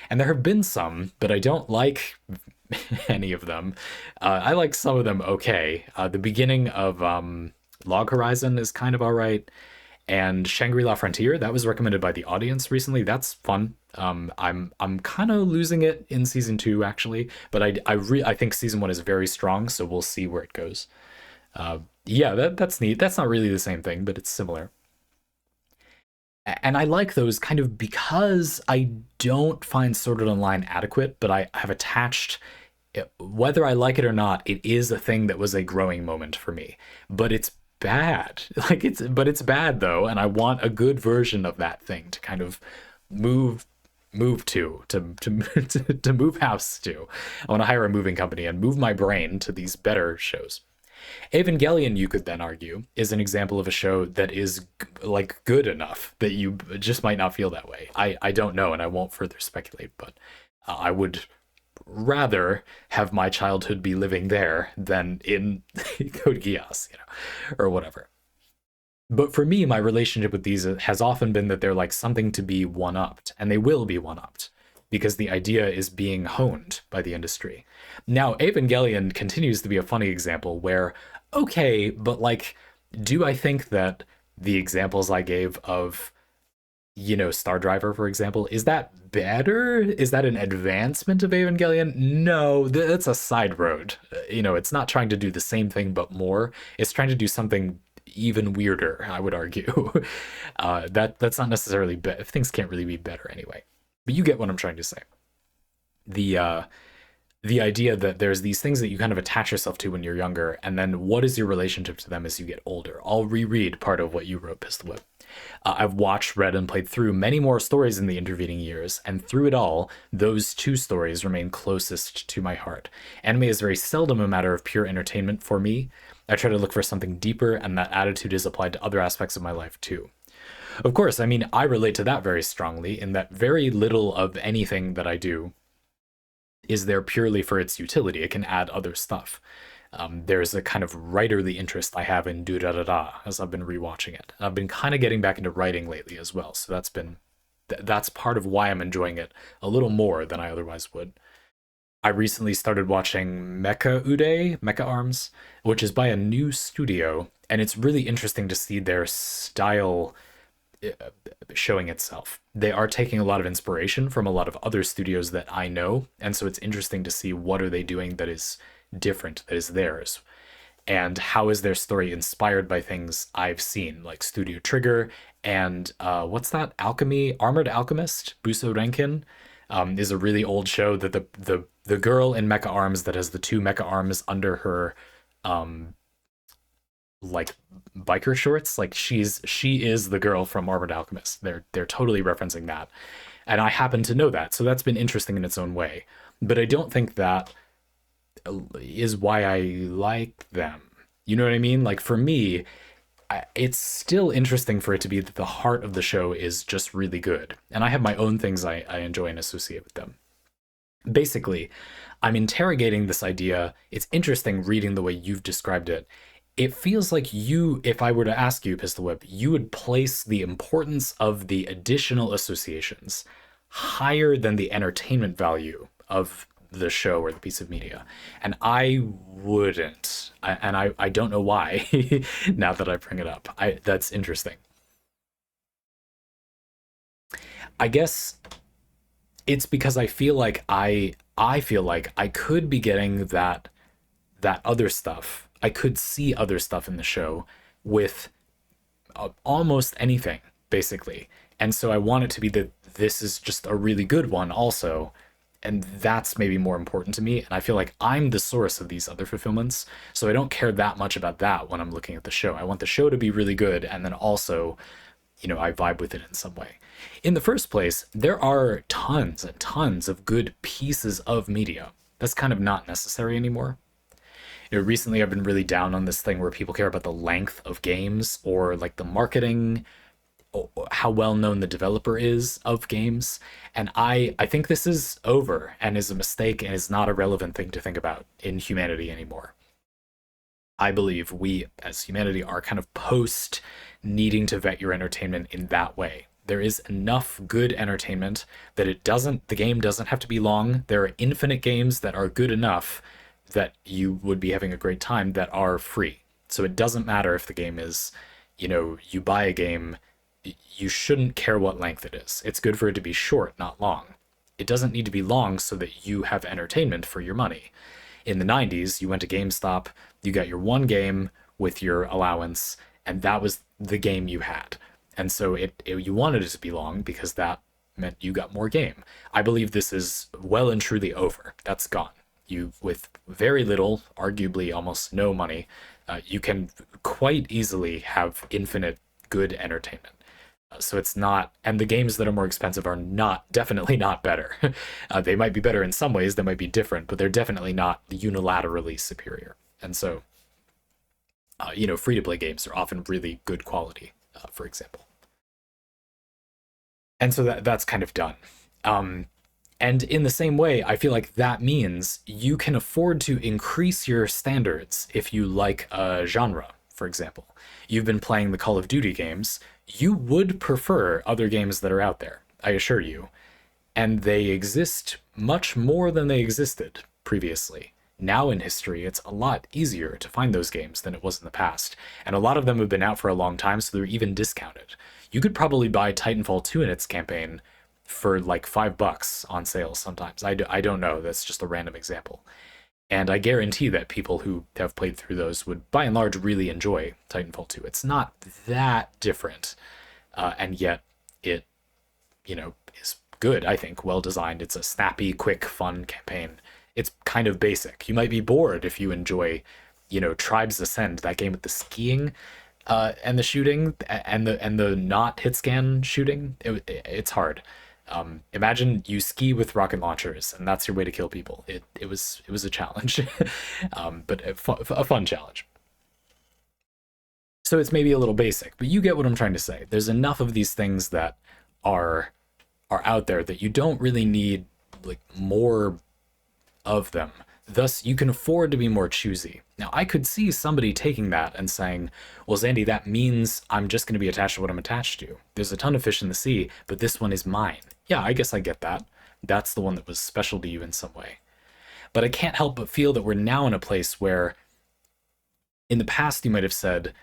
And there have been some, but I don't like any of them. I like some of them okay. The beginning of Log Horizon is kind of all right, and Shangri-La Frontier, that was recommended by the audience recently. That's fun. I'm kind of losing it in season 2 actually, but I think season 1 is very strong, so we'll see where it goes. Yeah, that's neat. That's not really the same thing, but it's similar. And I like those kind of because I don't find Sword Art Online adequate, but I have attached, whether I like it or not, it is a thing that was a growing moment for me. But it's bad. But it's bad though, and I want a good version of that thing to kind of move to move house to. I want to hire a moving company and move my brain to these better shows. Evangelion, you could then argue, is an example of a show that is like good enough that you just might not feel that way. I don't know, and I won't further speculate, but I would rather have my childhood be living there than in Code Geass, or whatever. But for me, my relationship with these has often been that they're like something to be one-upped, and they will be one-upped, because the idea is being honed by the industry. Now, Evangelion continues to be a funny example where, okay, but like, do I think that the examples I gave of, Star Driver, for example, is that better? Is that an advancement of Evangelion? No, that's a side road. It's not trying to do the same thing but more. It's trying to do something even weirder, I would argue. That's not necessarily better. Things can't really be better anyway. But you get what I'm trying to say. The idea that there's these things that you kind of attach yourself to when you're younger, and then what is your relationship to them as you get older? I'll reread part of what you wrote, Pistol Whip. I've watched, read, and played through many more stories in the intervening years, and through it all, those 2 stories remain closest to my heart. Anime is very seldom a matter of pure entertainment for me. I try to look for something deeper, and that attitude is applied to other aspects of my life too. Of course, I mean, I relate to that very strongly in that very little of anything that I do is there purely for its utility. It can add other stuff. There's a kind of writerly interest I have in do da da da as I've been rewatching it. I've been kind of getting back into writing lately as well, so that's part of why I'm enjoying it a little more than I otherwise would. I recently started watching Mecha Arms, which is by a new studio, and it's really interesting to see their style showing itself. They are taking a lot of inspiration from a lot of other studios that I know, and so it's interesting to see what are they doing that is different, that is theirs, and how is their story inspired by things I've seen, like Studio Trigger and what's that? Alchemy, Armored Alchemist, Buso Renkin, is a really old show that the girl in Mecha Arms that has the two Mecha Arms under her like biker shorts, like she is the girl from Armored Alchemist. They're totally referencing that, and I happen to know that, so that's been interesting in its own way. But I don't think that is why I like them. You know what I mean? Like for me, it's still interesting for it to be that the heart of the show is just really good, and I have my own things I enjoy and associate with them. Basically, I'm interrogating this idea. It's interesting reading the way you've described it. It feels like you, if I were to ask you, Pistol Whip, you would place the importance of the additional associations higher than the entertainment value of the show or the piece of media. And I wouldn't. I don't know why, now that I bring it up. That's interesting. I guess it's because I feel like I could be getting that other stuff. I could see other stuff in the show with almost anything, basically. And so I want it to be that this is just a really good one also, and that's maybe more important to me. And I feel like I'm the source of these other fulfillments, so I don't care that much about that when I'm looking at the show. I want the show to be really good, and then also, I vibe with it in some way. In the first place, there are tons and tons of good pieces of media. That's kind of not necessary anymore. Recently I've been really down on this thing where people care about the length of games or like the marketing, or how well known the developer is of games. And I think this is over and is a mistake and is not a relevant thing to think about in humanity anymore. I believe we as humanity are kind of post needing to vet your entertainment in that way. There is enough good entertainment that the game doesn't have to be long. There are infinite games that are good enough that you would be having a great time that are free. So it doesn't matter if the game is, you buy a game, you shouldn't care what length it is. It's good for it to be short, not long. It doesn't need to be long so that you have entertainment for your money. In the 90s, you went to GameStop, you got your one game with your allowance, and that was the game you had. And so you wanted it to be long because that meant you got more game. I believe this is well and truly over. That's gone. You, with very little, arguably almost no money, you can quite easily have infinite good entertainment. So it's not, and the games that are more expensive are definitely not better. They might be better in some ways, they might be different, but they're definitely not unilaterally superior. And so, free-to-play games are often really good quality, for example. And so that's kind of done. And in the same way, I feel like that means you can afford to increase your standards if you like a genre, for example. You've been playing the Call of Duty games. You would prefer other games that are out there, I assure you. And they exist much more than they existed previously. Now in history, it's a lot easier to find those games than it was in the past. And a lot of them have been out for a long time, so they're even discounted. You could probably buy Titanfall 2 in its campaign for like $5 on sale sometimes. I don't know, that's just a random example. And I guarantee that people who have played through those would by and large really enjoy Titanfall 2. It's not that different, and yet it, is good, I think, well designed. It's a snappy, quick, fun campaign. It's kind of basic. You might be bored if you enjoy, Tribes Ascend, that game with the skiing and the shooting and the not hit scan shooting. It's hard. Imagine you ski with rocket launchers and that's your way to kill people. It was a challenge, but a fun challenge. So it's maybe a little basic, but you get what I'm trying to say. There's enough of these things that are out there that you don't really need like more of them. Thus, you can afford to be more choosy. Now, I could see somebody taking that and saying, well, Zandy, that means I'm just going to be attached to what I'm attached to. There's a ton of fish in the sea, but this one is mine. Yeah, I guess I get that. That's the one that was special to you in some way. But I can't help but feel that we're now in a place where in the past you might have said,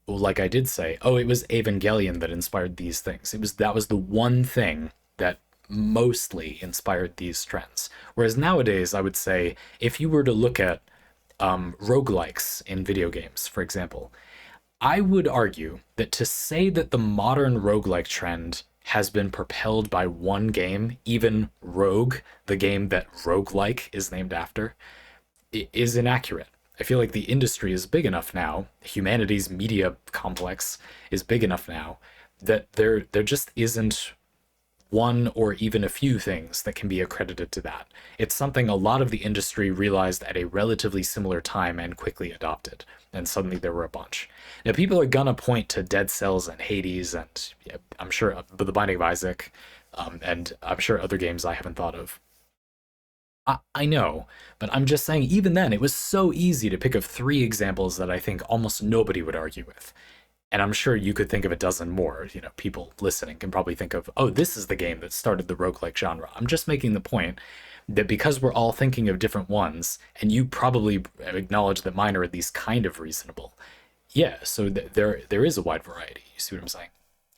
well, like I did say, oh, it was Evangelion that inspired these things. That was the one thing that mostly inspired these trends. Whereas nowadays, I would say, if you were to look at roguelikes in video games, for example, I would argue that to say that the modern roguelike trend has been propelled by one game, even Rogue, the game that roguelike is named after, is inaccurate. I feel like the industry is big enough now, humanity's media complex is big enough now, that there just isn't one or even a few things that can be accredited to that. It's something a lot of the industry realized at a relatively similar time and quickly adopted. And suddenly there were a bunch. Now people are gonna point to Dead Cells and Hades and yeah, I'm sure The Binding of Isaac, and I'm sure other games I haven't thought of. I know, but I'm just saying even then it was so easy to pick up 3 examples that I think almost nobody would argue with. And I'm sure you could think of a dozen more. You know, people listening can probably think of, oh, this is the game that started the roguelike genre. I'm just making the point that because we're all thinking of different ones, and you probably acknowledge that mine are at least kind of reasonable. Yeah, so there is a wide variety. You see what I'm saying?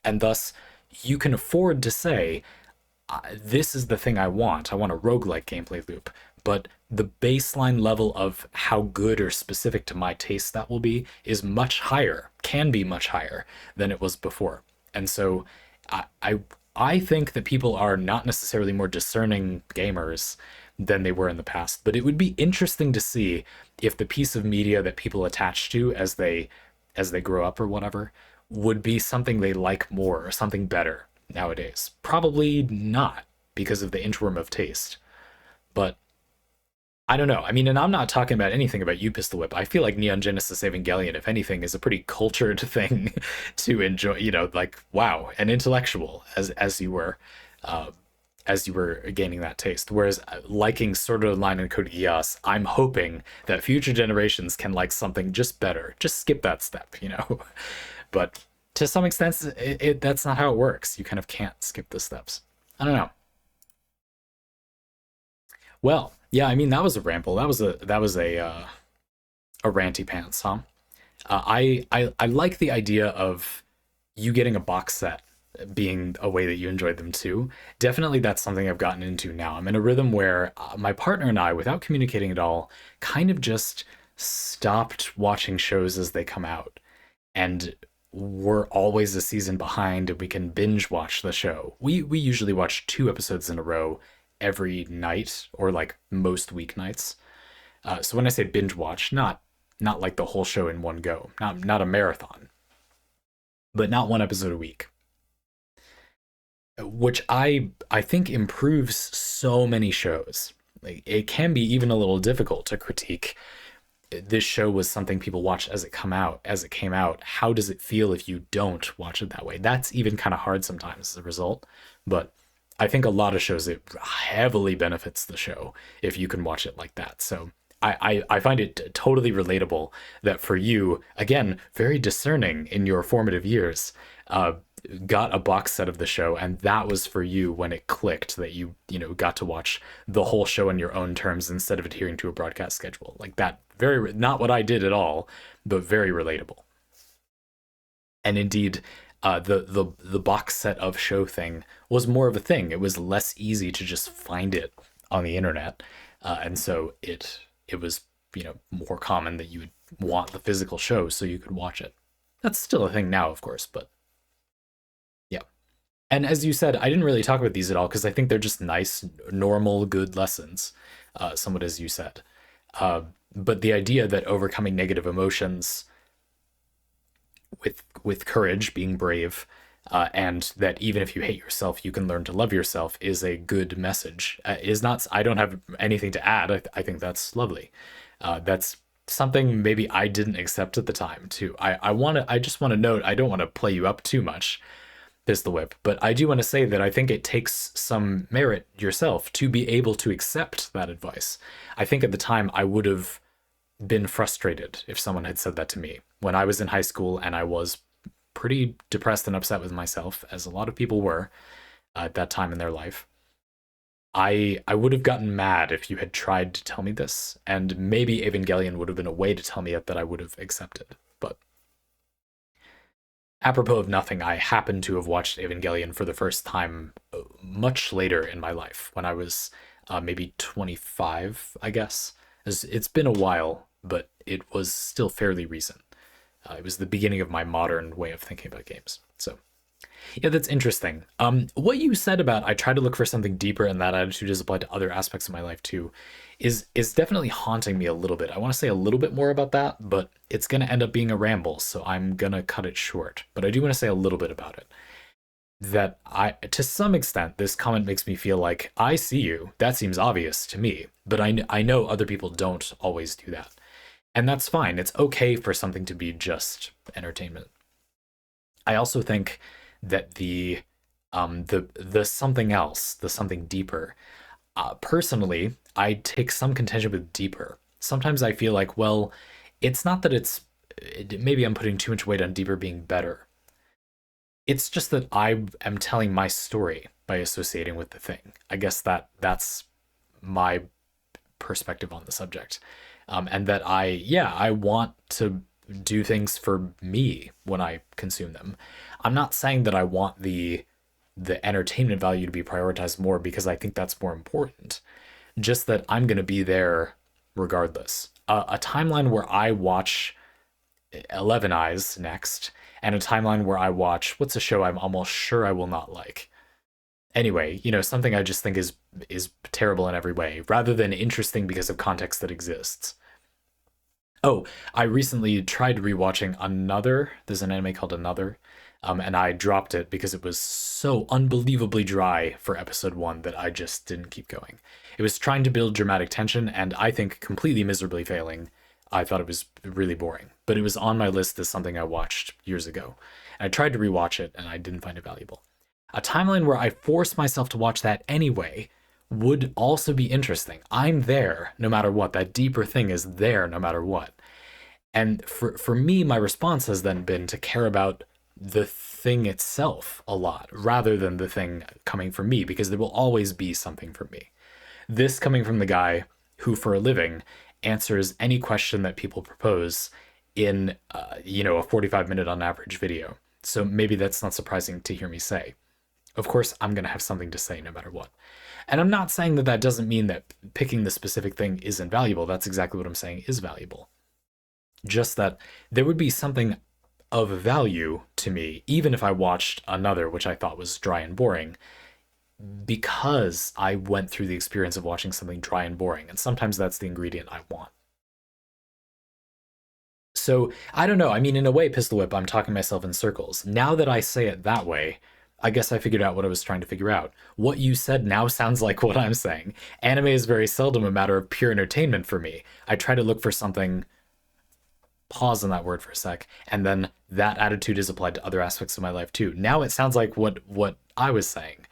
And thus, you can afford to say, this is the thing I want. I want a roguelike gameplay loop. But the baseline level of how good or specific to my taste that will be is much higher, can be much higher than it was before. And so I think that people are not necessarily more discerning gamers than they were in the past. But it would be interesting to see if the piece of media that people attach to as they grow up or whatever would be something they like more or something better nowadays. Probably not, because of the interim of taste. But I don't know. I mean, and I'm not talking about anything about you, Pistol Whip. I feel like Neon Genesis Evangelion, if anything, is a pretty cultured thing to enjoy. You know, like wow, an intellectual as you were gaining that taste. Whereas liking Sword Art Online and Code Geass, I'm hoping that future generations can like something just better. Just skip that step, you know. But to some extent, that's not how it works. You kind of can't skip the steps. I don't know. Well, yeah, I mean that was a ramble. A ranty pants, huh? I like the idea of you getting a box set being a way that you enjoyed them too. Definitely that's something I've gotten into now. I'm in a rhythm where my partner and I, without communicating at all, kind of just stopped watching shows as they come out. And we're always a season behind and we can binge watch the show. We usually watch 2 episodes in a row every night or like most weeknights. So when I say binge watch, not like the whole show in one go, not a marathon, but not 1 episode a week, which I think improves so many shows. Like, it can be even a little difficult to critique this show was something people watched as it came out. How does it feel if you don't watch it that way? That's even kind of hard sometimes as a result. But I think a lot of shows, it heavily benefits the show if you can watch it like that. So I find it totally relatable that for you, again, very discerning in your formative years, got a box set of the show, and that was for you when it clicked that you got to watch the whole show on your own terms instead of adhering to a broadcast schedule. Like that, very not what I did at all, but very relatable. And indeed, the box set of show thing was more of a thing. It was less easy to just find it on the internet, and so it was more common that you would want the physical show so you could watch it. That's still a thing now, of course, but yeah. And as you said, I didn't really talk about these at all because I think they're just nice, normal, good lessons, somewhat as you said. But the idea that overcoming negative emotions with courage, being brave, and that even if you hate yourself, you can learn to love yourself is a good message. Is not. I don't have anything to add. I think that's lovely. That's something maybe I didn't accept at the time too. I just want to note, I don't want to play you up too much, Pistol Whip, but I do want to say that I think it takes some merit yourself to be able to accept that advice. I think at the time I would have been frustrated if someone had said that to me when I was in high school, and I was pretty depressed and upset with myself, as a lot of people were at that time in their life. I would have gotten mad if you had tried to tell me this, and maybe Evangelion would have been a way to tell me it that I would have accepted. But apropos of nothing, I happened to have watched Evangelion for the first time much later in my life, when I was maybe 25, I guess. It's been a while, but it was still fairly recent. It was the beginning of my modern way of thinking about games. So, yeah, that's interesting. What you said about I try to look for something deeper, and that attitude is applied to other aspects of my life too, is definitely haunting me a little bit. I want to say a little bit more about that, but it's going to end up being a ramble, so I'm going to cut it short. But I do want to say a little bit about it. That to some extent, this comment makes me feel like, I see you. That seems obvious to me, but I know other people don't always do that. And that's fine. It's okay for something to be just entertainment. I also think that the something else, the something deeper, personally, I take some contention with deeper. Sometimes I feel like, well, it's not that maybe I'm putting too much weight on deeper being better. It's just that I am telling my story by associating with the thing. I guess that's my perspective on the subject. And that I want to do things for me when I consume them. I'm not saying that I want the entertainment value to be prioritized more because I think that's more important. Just that I'm going to be there regardless. A timeline where I watch 11 Eyes next, and a timeline where I watch, what's a show I'm almost sure I will not like? Anyway, something I just think is terrible in every way, rather than interesting because of context that exists. Oh, I recently tried rewatching Another. There's an anime called Another, and I dropped it because it was so unbelievably dry for episode 1 that I just didn't keep going. It was trying to build dramatic tension, and I think completely miserably failing. I thought it was really boring, but it was on my list as something I watched years ago. And I tried to rewatch it, and I didn't find it valuable. A timeline where I force myself to watch that anyway would also be interesting. I'm there no matter what. That deeper thing is there no matter what. And for me, my response has then been to care about the thing itself a lot, rather than the thing coming from me, because there will always be something from me. This coming from the guy who, for a living, answers any question that people propose in, a 45-minute on average video. So maybe that's not surprising to hear me say. Of course, I'm going to have something to say no matter what. And I'm not saying that doesn't mean that picking the specific thing isn't valuable. That's exactly what I'm saying is valuable. Just that there would be something of value to me, even if I watched Another, which I thought was dry and boring, because I went through the experience of watching something dry and boring, and sometimes that's the ingredient I want. So, I don't know, I mean, in a way, Pistol Whip, I'm talking myself in circles. Now that I say it that way, I guess I figured out what I was trying to figure out. What you said now sounds like what I'm saying. Anime is very seldom a matter of pure entertainment for me. I try to look for something... Pause on that word for a sec, and then that attitude is applied to other aspects of my life too. Now it sounds like what I was saying.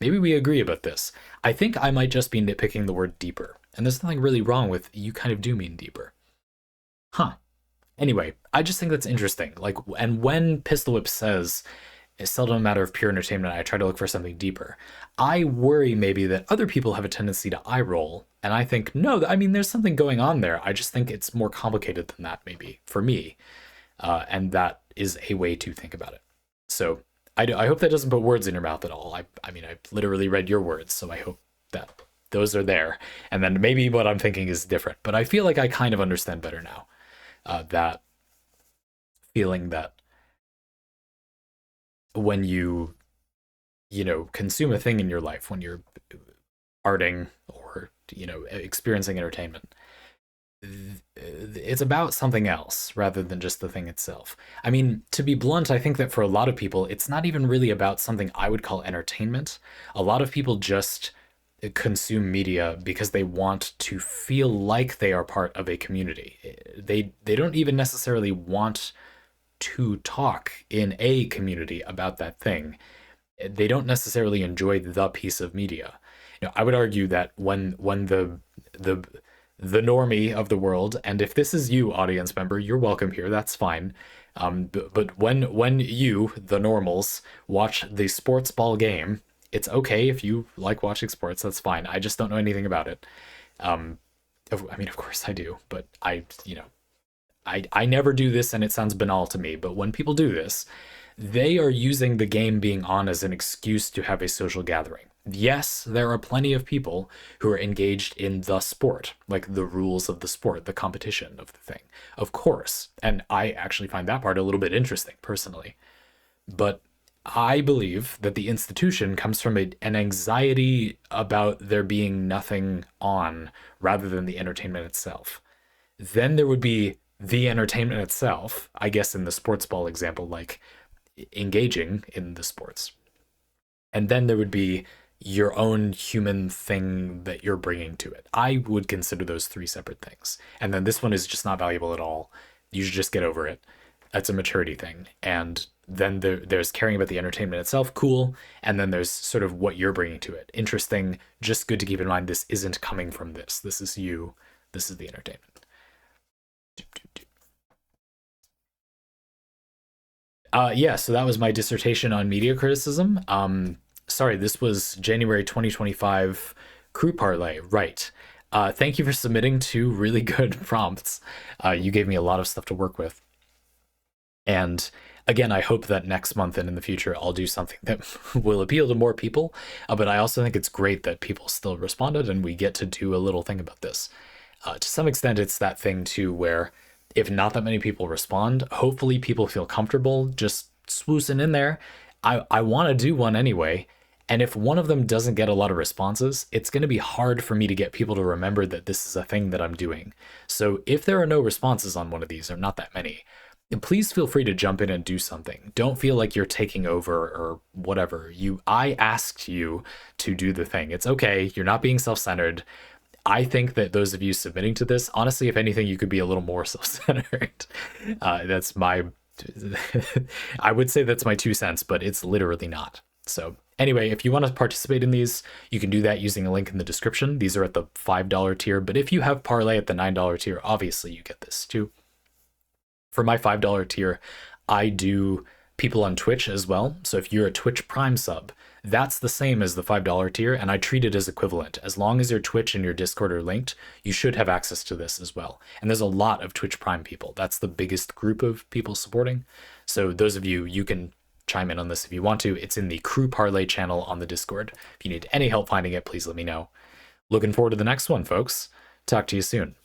Maybe we agree about this. I think I might just be nitpicking the word deeper, and there's nothing really wrong with you kind of do mean deeper. Huh. Anyway, I just think that's interesting. And when Pistol Whip says, it's seldom a matter of pure entertainment, I try to look for something deeper, I worry maybe that other people have a tendency to eye roll, and I think, no, I mean, there's something going on there. I just think it's more complicated than that, maybe, for me. And that is a way to think about it. So I hope that doesn't put words in your mouth at all. I mean, I literally read your words, so I hope that those are there. And then maybe what I'm thinking is different. But I feel like I kind of understand better now. That feeling that when you consume a thing in your life, when you're arting or, experiencing entertainment, it's about something else rather than just the thing itself. I mean, to be blunt, I think that for a lot of people, it's not even really about something I would call entertainment. A lot of people just consume media because they want to feel like they are part of a community. They don't even necessarily want to talk in a community about that thing. They don't necessarily enjoy the piece of media. I would argue that when the the normie of the world, and if this is you, audience member, you're welcome here. That's fine. But when you, the normals, watch the sports ball game, it's okay if you like watching sports. That's fine. I just don't know anything about it. I mean, of course I do, but I never do this, and it sounds banal to me. But when people do this, they are using the game being on as an excuse to have a social gathering. Yes, there are plenty of people who are engaged in the sport, like the rules of the sport, the competition of the thing, of course. And I actually find that part a little bit interesting, personally. But I believe that the institution comes from an anxiety about there being nothing on rather than the entertainment itself. Then there would be the entertainment itself, I guess in the sports ball example, like engaging in the sports. And then there would be your own human thing that you're bringing to it. I would consider those three separate things. And then this one is just not valuable at all. You should just get over it. That's a maturity thing. And then there's caring about the entertainment itself, cool. And then there's sort of what you're bringing to it. Interesting, just good to keep in mind this isn't coming from this. This is you. This is the entertainment. Yeah, so that was my dissertation on media criticism. Sorry, this was January 2025 Crew Parley, right. Thank you for submitting two really good prompts. You gave me a lot of stuff to work with. And again, I hope that next month and in the future, I'll do something that will appeal to more people. But I also think it's great that people still responded and we get to do a little thing about this. To some extent, it's that thing too, where if not that many people respond, hopefully people feel comfortable just swoosing in there. I want to do one anyway. And if one of them doesn't get a lot of responses, it's going to be hard for me to get people to remember that this is a thing that I'm doing. So if there are no responses on one of these, or not that many, please feel free to jump in and do something. Don't feel like you're taking over or whatever. I asked you to do the thing. It's okay. You're not being self-centered. I think that those of you submitting to this, honestly, if anything, you could be a little more self-centered. That's my, I would say that's my 2 cents, but it's literally not. So anyway, if you want to participate in these, you can do that using a link in the description. These are at the $5 tier, but if you have Parley at the $9 tier, obviously you get this too. For my $5 tier, I do people on Twitch as well. So if you're a Twitch Prime sub, that's the same as the $5 tier, and I treat it as equivalent. As long as your Twitch and your Discord are linked, you should have access to this as well. And there's a lot of Twitch Prime people. That's the biggest group of people supporting. So those of you, you can chime in on this if you want to. It's in the Crew Parley channel on the Discord. If you need any help finding it, please let me know. Looking forward to the next one, folks. Talk to you soon.